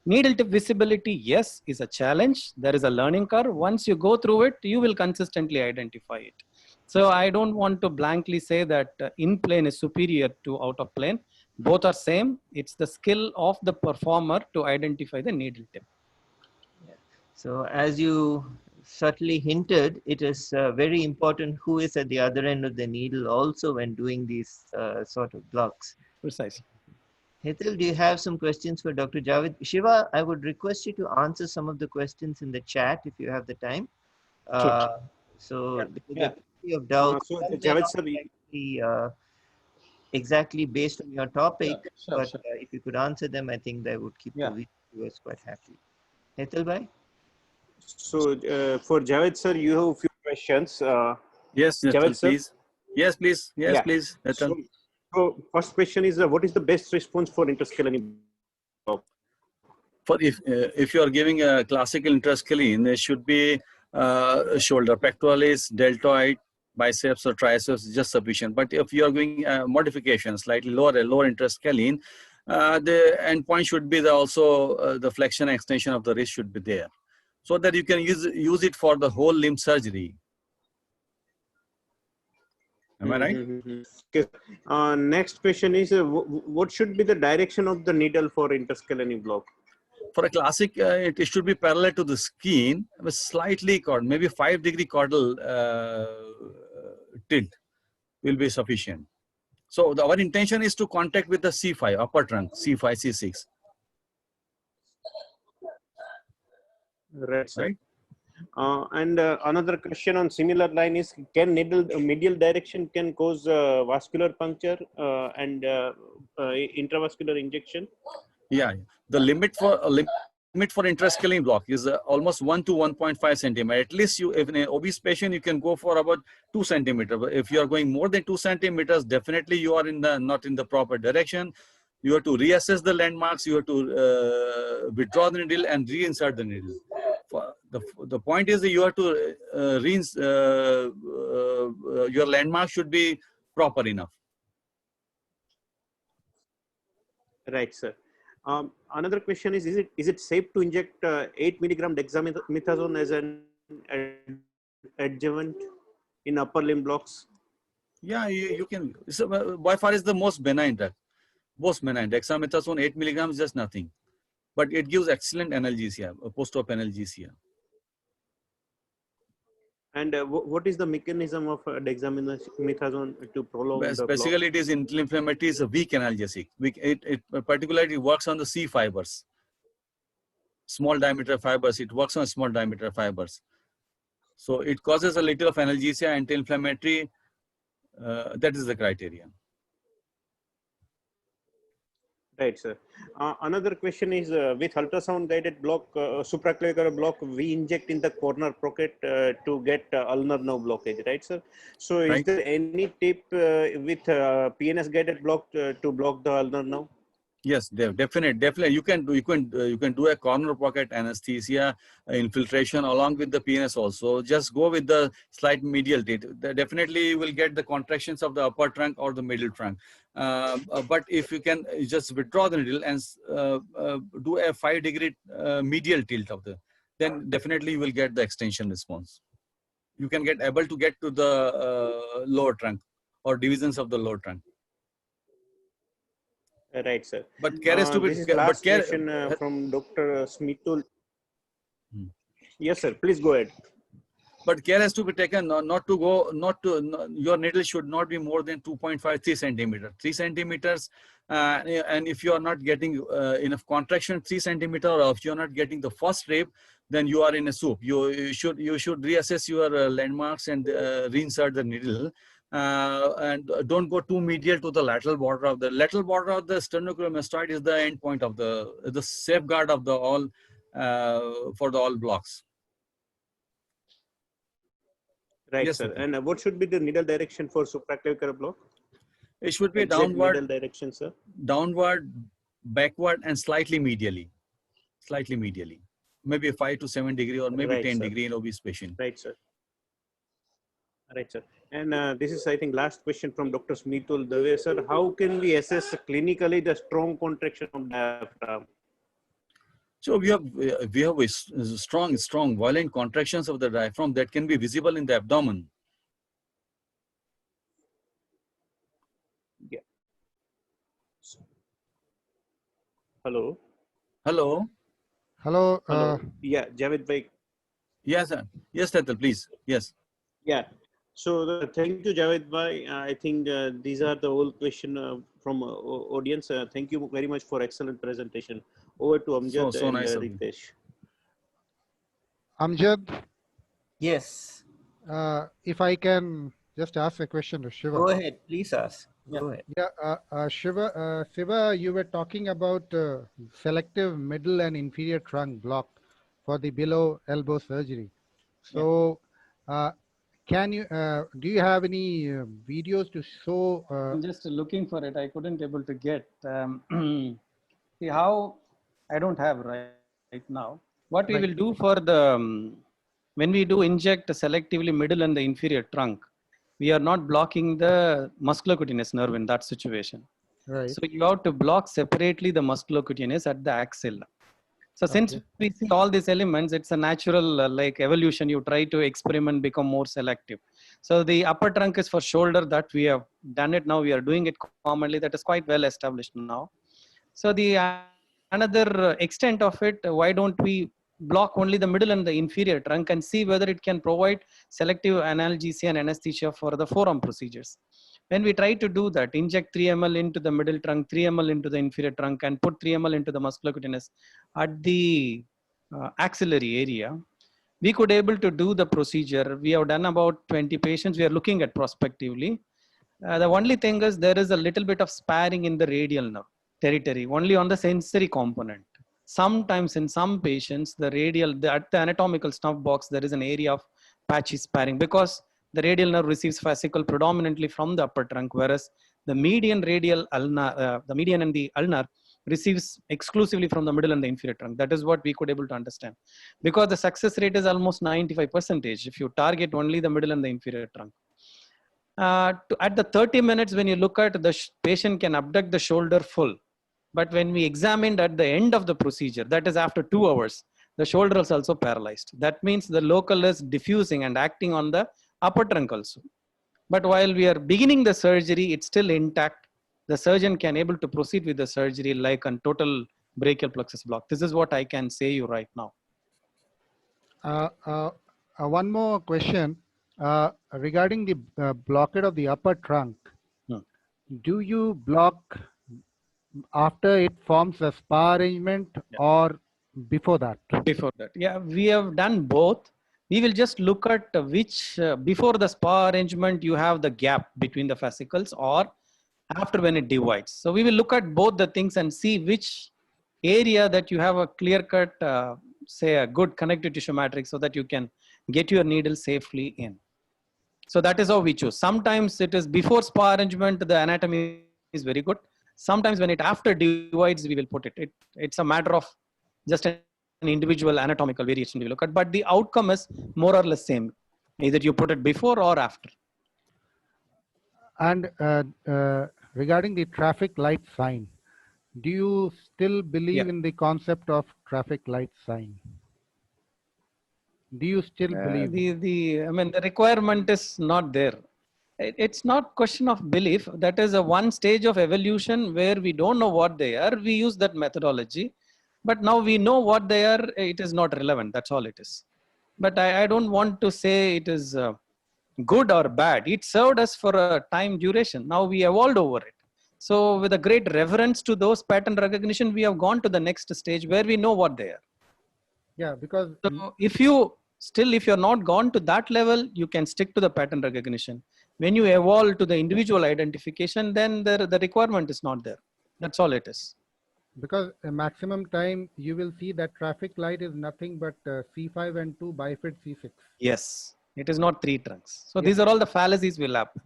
Needle tip visibility, yes, is a challenge. There is a learning curve. Once you go through it, you will consistently identify it. So I don't want to blankly say that in plane is superior to out of plane. Both are same. It's the skill of the performer to identify the needle tip. So as you subtly hinted, it is very important who is at the other end of the needle also when doing these sort of blocks. Precisely. Hital, do you have some questions for Dr. Javed? Shiva, I would request you to answer some of the questions in the chat if you have the time. Sure. So Yeah. there are plenty of doubts. So Some may Javed not sir, be exactly based on your topic, Sure, but sure. if you could answer them, I think that would keep Yeah. the viewers quite happy. Hital bhai? so for Javed sir, you have a few questions. Yes, Javed Natal, sir? please. Yes, please. Yes, Yeah. please, Natal. So first question is, what is the best response for interscaling block? For if you are giving a classical interscaling, there should be shoulder pectoralis, deltoid, biceps or triceps is just sufficient. But if you are doing modification, slightly lower interscaling, the endpoint should be also the flexion and extension of the wrist should be there, so that you can use it for the whole limb surgery. Am I right? Okay. Next question is, what should be the direction of the needle for interscaling block? For a classic, it should be parallel to the skin with slightly caudal, maybe 5-degree caudal tilt will be sufficient. So our intention is to contact with the C5, upper trunk, C5, C6. Right, sir. Right? And another question on similar line is, can needle medial direction can cause vascular puncture and intravascular injection? Yeah, the limit for intrascaling block is almost 1 to 1.5 centimeter. At least you, if in an obese patient, you can go for about 2 centimeters. But if you are going more than 2 centimeters, definitely you are in the not in the proper direction. You have to reassess the landmarks. You have to withdraw the needle and reinsert the needle. The point is that you have to your landmark should be proper enough. Right, sir. Another question is it safe to inject 8 milligram dexamethasone as an adjuvant in upper limb blocks? Yeah, you can. So, by far is the most benign drug. Most benign. Dexamethasone 8 milligrams is just nothing. But it gives excellent analgesia, post-op analgesia. And what is the mechanism of dexamethasone to prolong the block? Basically, it is anti-inflammatory, is a weak analgesic. It particularly works on the C fibers. Small diameter fibers. It works on small diameter fibers. So it causes a little of analgesia, anti-inflammatory. That is the criteria. Right, sir. Another question is, with ultrasound guided block, supraclavicular block, we inject in the corner pocket to get ulnar nerve blockage, right, sir? So is Right. there any tip with PNS guided block to block the ulnar nerve? Yes, definitely. You can do a corner pocket anesthesia infiltration along with the PNS also. Just go with the slight medial tilt. Definitely, you will get the contractions of the upper trunk or the middle trunk. But if you can just withdraw the needle and do a 5-degree medial tilt of then definitely you will get the extension response. You can able to get to the lower trunk or divisions of the lower trunk. Right, sir. But care is to be. This is last But care. question from Dr. Smithul. Yes, sir. Please go ahead. But care has to be taken your needle should not be more than 2.53 centimeters. 3 centimeters, and if you are not getting enough contraction, 3 centimeters, or if you are not getting the first rib, then you are in a soup. You should reassess your landmarks and reinsert the needle. And don't go too medial to the lateral border of the sternocleidomastoid is the end point of the safeguard of the all for the all blocks. Right, Yes, sir. okay. And what should be the needle direction for supraclavicular block? It should be Exact downward, needle direction, sir. Downward, backward, and slightly medially. Slightly medially. Maybe 5 to 7 degree or maybe Right, 10 sir. degree in obese patient. Right, sir. Right, sir. And this is, I think, last question from Dr. Smithul Dave, sir. How can we assess clinically the strong contraction of diaphragm? So we have strong violent contractions of the diaphragm that can be visible in the abdomen. Yeah. Hello. Hello. Hello. Yeah, Javed bhai. Yes, sir. Yes, Tatal, please. Yes. Yeah. So thank you, Javed bhai. I think these are the whole question from audience. Thank you very much for excellent presentation. Over to Amjad So and nice of you. Ritesh. Amjad, Yes. if I can just ask a question to Shiva. Go ahead. Please ask. Go ahead. Yeah, Shiva, you were talking about selective middle and inferior trunk block for the below elbow surgery. So, do you have any videos to show? I'm just looking for it. I couldn't able to get. See how I don't have right now. What we will do for the when we do inject selectively middle and the inferior trunk, we are not blocking the musculocutaneous nerve in that situation. Right. So you have to block separately the musculocutaneous at the axilla. So since we see all these elements, it's a natural like evolution. You try to experiment, become more selective. So the upper trunk is for shoulder that we have done it now. We are doing it commonly. That is quite well established now. So the another extent of it, why don't we block only the middle and the inferior trunk and see whether it can provide selective analgesia and anesthesia for the forearm procedures. When we try to do that, inject 3 ml into the middle trunk, 3 ml into the inferior trunk, and put 3 ml into the musculocutaneous at the axillary area, we could able to do the procedure. We have done about 20 patients. We are looking at prospectively. The only thing is there is a little bit of sparing in the radial nerve territory, only on the sensory component. Sometimes in some patients, the radial, at the anatomical snuff box, there is an area of patchy sparing because the radial nerve receives fascicle predominantly from the upper trunk, whereas the median radial ulnar, the median and the ulnar receives exclusively from the middle and the inferior trunk. That is what we could able to understand, because the success rate is almost 95% if you target only the middle and the inferior trunk. At the 30 minutes, when you look at the patient can abduct the shoulder full, but when we examined at the end of the procedure, that is after 2 hours, the shoulder is also paralyzed. That means the local is diffusing and acting on the upper trunk also. But while we are beginning the surgery, it's still intact. The surgeon can able to proceed with the surgery like a total brachial plexus block. This is what I can say you right now. One more question regarding the blockade of the upper trunk. Do you block after it forms a spa arrangement or before that? Before that, yeah, we have done both. We will just look at which before the spa arrangement you have the gap between the fascicles or after when it divides. So we will look at both the things and see which area that you have a clear cut, say a good connective tissue matrix so that you can get your needle safely in. So that is how we choose. Sometimes it is before spa arrangement, the anatomy is very good. Sometimes when it after divides, we will put it. It's a matter of just an individual anatomical variation we look at, but the outcome is more or less same. Either you put it before or after. And regarding the traffic light sign, do you still believe in the concept of traffic light sign? Do you still believe? I mean, the requirement is not there. It's not question of belief. That is a one stage of evolution where we don't know what they are. We use that methodology, but now we know what they are. It is not relevant. That's all it is. But I don't want to say it is good or bad. It served us for a time duration. Now we evolved over it. So with a great reverence to those pattern recognition, we have gone to the next stage where we know what they are. Yeah, because so if you're not gone to that level, you can stick to the pattern recognition. When you evolve to the individual identification, then the requirement is not there. That's all it is. Because a maximum time you will see that traffic light is nothing but C5 and 2 bifid C6. Yes, it is not 3 trunks. So these are all the fallacies will happen.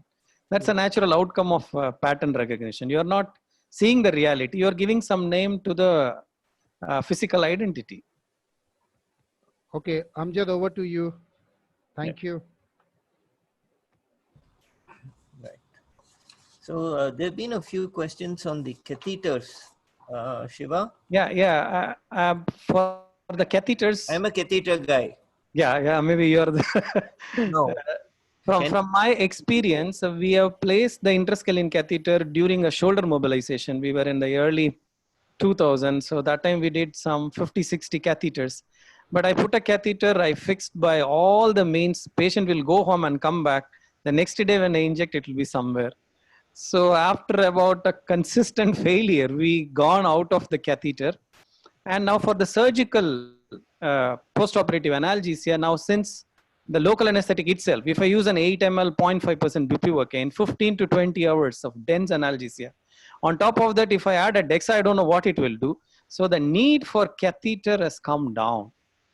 That's a natural outcome of pattern recognition. You are not seeing the reality. You are giving some name to the physical identity. Okay, Amjad, over to you. Thank you. Right. So there have been a few questions on the catheters Shiva? For the catheters. I'm a catheter guy. Yeah, maybe you're the. No. From my experience, we have placed the Intrascaling catheter during a shoulder mobilization. We were in the early 2000s. So that time we did some 50, 60 catheters. But I put a catheter, I fixed by all the means. Patient will go home and come back. The next day when I inject, it will be somewhere. So after about a consistent failure, we gone out of the catheter. And now for the surgical post-operative analgesia, now since the local anesthetic itself, if I use an 8 ml 0.5% bupivacaine, 15 to 20 hours of dense analgesia. On top of that, if I add a DEXA, I don't know what it will do. So the need for catheter has come down.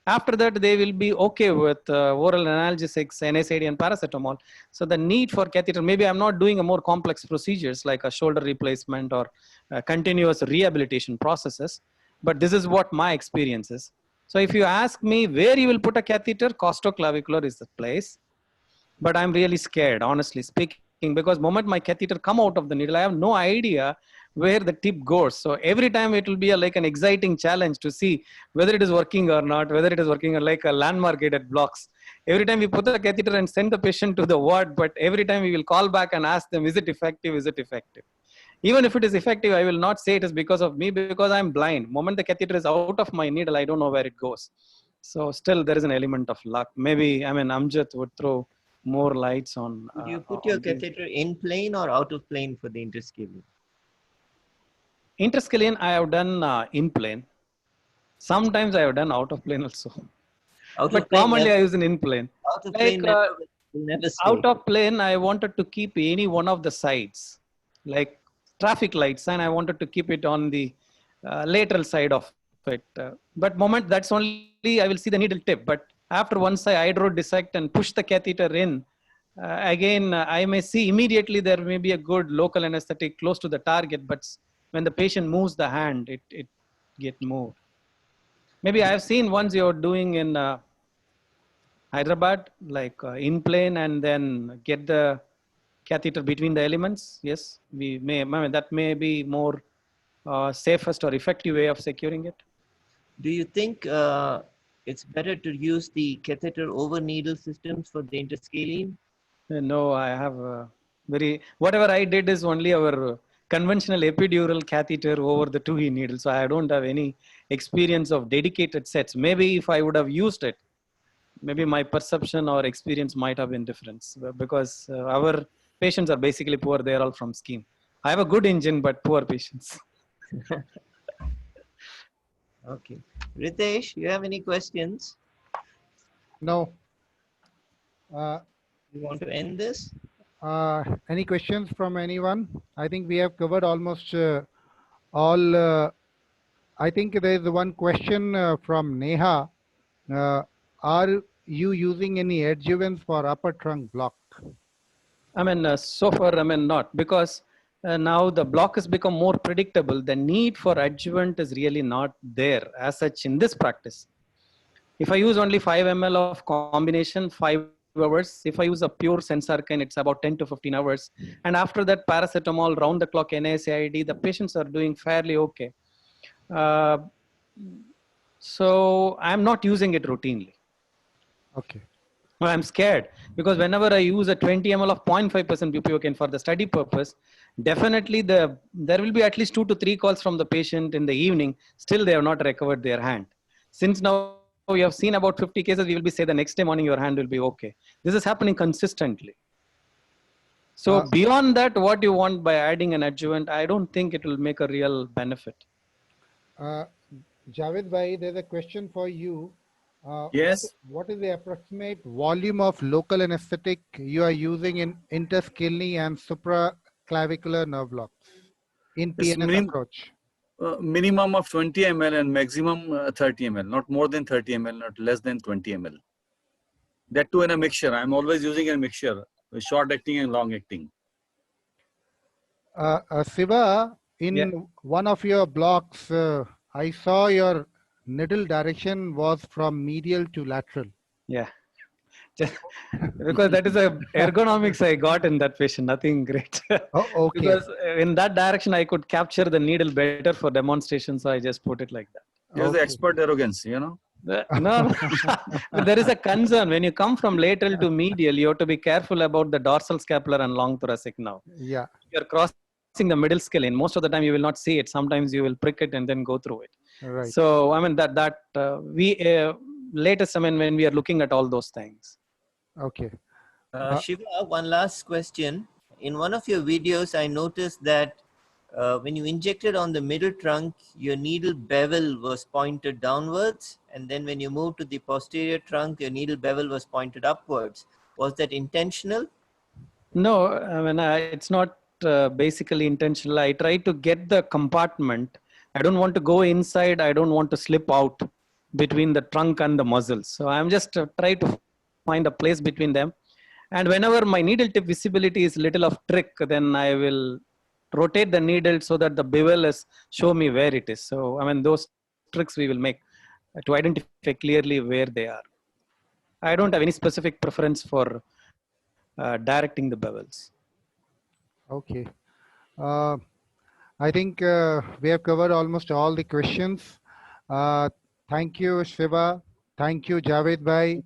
After that, they will be okay with oral analgesics, NSAID and paracetamol. So the need for catheter, maybe I'm not doing a more complex procedures like a shoulder replacement or continuous rehabilitation processes, but this is what my experience is. So if you ask me where you will put a catheter, costoclavicular is the place. But I'm really scared, honestly speaking, because moment my catheter come out of the needle, I have no idea where the tip goes. So every time it will be like an exciting challenge to see whether it is working or not, whether it is working or like a landmark gated blocks. Every time we put the catheter and send the patient to the ward, but every time we will call back and ask them, is it effective? Is it effective? Even if it is effective, I will not say it is because of me, because I'm blind. Moment the catheter is out of my needle, I don't know where it goes. So still there is an element of luck. Maybe, Amjad would throw more lights on. Would you put your catheter in plane or out of plane for the interscaling? Interscaling, I have done in plane. Sometimes I have done out of plane also. But commonly I use an in plane. Out of plane never stay. Out of plane, I wanted to keep any one of the sides, like traffic lights, and I wanted to keep it on the lateral side of it. But moment that's only I will see the needle tip. But after once I hydro dissect and push the catheter in, again I may see immediately there may be a good local anesthetic close to the target, but when the patient moves the hand, it get moved. Maybe I have seen once you're doing in Hyderabad, like in plane, and then get the catheter between the elements. Yes, we may. That may be more safest or effective way of securing it. Do you think it's better to use the catheter over needle systems for the interscaling? No, I have whatever I did is only our conventional epidural catheter over the 2E needle. So I don't have any experience of dedicated sets. Maybe if I would have used it, maybe my perception or experience might have been different, because our patients are basically poor. They're all from scheme. I have a good engine, but poor patients. Okay. Ritesh, you have any questions? No. You want to end this? Any questions from anyone? I think we have covered almost all. I think there is one question from Neha. Are you using any adjuvants for upper trunk block? So far, not, because now the block has become more predictable. The need for adjuvant is really not there as such in this practice. If I use only 5 ml of combination, 5 hours. If I use a pure Sensarkine, it's about 10 to 15 hours. And after that, paracetamol, round the clock NSAID, the patients are doing fairly okay. So I'm not using it routinely. Okay. Well, I'm scared because whenever I use a 20 ml of 0.5% bupivacaine for the study purpose, definitely there will be at least 2 to 3 calls from the patient in the evening. Still, they have not recovered their hand. Since now we have seen about 50 cases, we will be say the next day morning your hand will be okay. This is happening consistently. So beyond that, what you want by adding an adjuvant, I don't think it will make a real benefit. Javed bhai, there's a question for you. Yes. What is the approximate volume of local anesthetic you are using in interscaling and supraclavicular nerve blocks in PNS approach? Minimum of 20 ml and maximum 30 ml, not more than 30 ml, not less than 20 ml. That too in a mixture. I'm always using a mixture, short acting and long acting. Siva, in one of your blocks, I saw your needle direction was from medial to lateral. Yeah. Because that is a ergonomics I got in that patient, nothing great. Oh, okay. Because in that direction, I could capture the needle better for demonstration. So I just put it like that. Here's the expert arrogance, you know. No, but there is a concern when you come from lateral to medial. You have to be careful about the dorsal scapular and long thoracic now. Yeah. You're crossing the middle scalene. Most of the time you will not see it. Sometimes you will prick it and then go through it. Right. So I mean we latest, I mean, when we are looking at all those things. Okay. Shiva, one last question. In one of your videos, I noticed that when you injected on the middle trunk, your needle bevel was pointed downwards. And then when you moved to the posterior trunk, your needle bevel was pointed upwards. Was that intentional? No, I mean, it's not basically intentional. I try to get the compartment. I don't want to go inside. I don't want to slip out between the trunk and the muscles. So I'm just try to find a place between them. And whenever my needle tip visibility is little of trick, then I will rotate the needle so that the bevel is show me where it is. So I mean, those tricks we will make to identify clearly where they are. I don't have any specific preference for directing the bevels. Okay. I think we have covered almost all the questions. Thank you, Shiva. Thank you, Javed Bhai.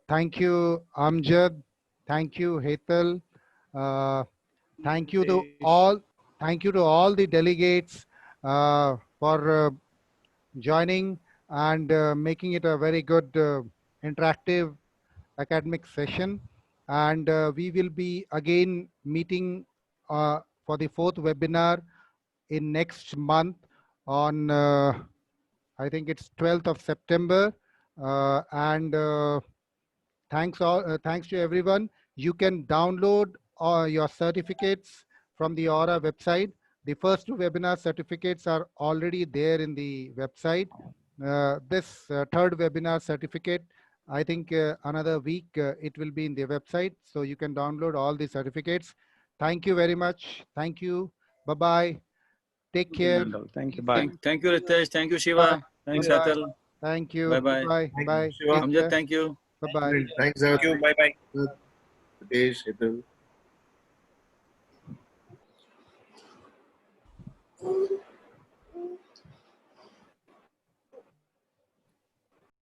Thank you, Amjad. Thank you, Hetal. Thank you to all. Thank you to all the delegates for joining and making it a very good interactive academic session. And we will be again meeting for the 4th webinar in next month on I think it's 12th of September. Thanks to everyone. You can download your certificates from the Aora website. The first 2 webinar certificates are already there in the website. This 3rd webinar certificate, I think another week it will be in the website. So you can download all the certificates. Thank you very much. Thank you. Bye-bye. Take care. Thank you. Bye. Thank you, Ritesh. Thank you, Shiva. Thanks, Bye-bye. Hetal. Thank you. Bye-bye. Bye. Thank Bye. you, Shiva. Take Amjad, care. thank you. Bye-bye. Thanks, Thank you. Bye-bye. Ritesh, Hitul.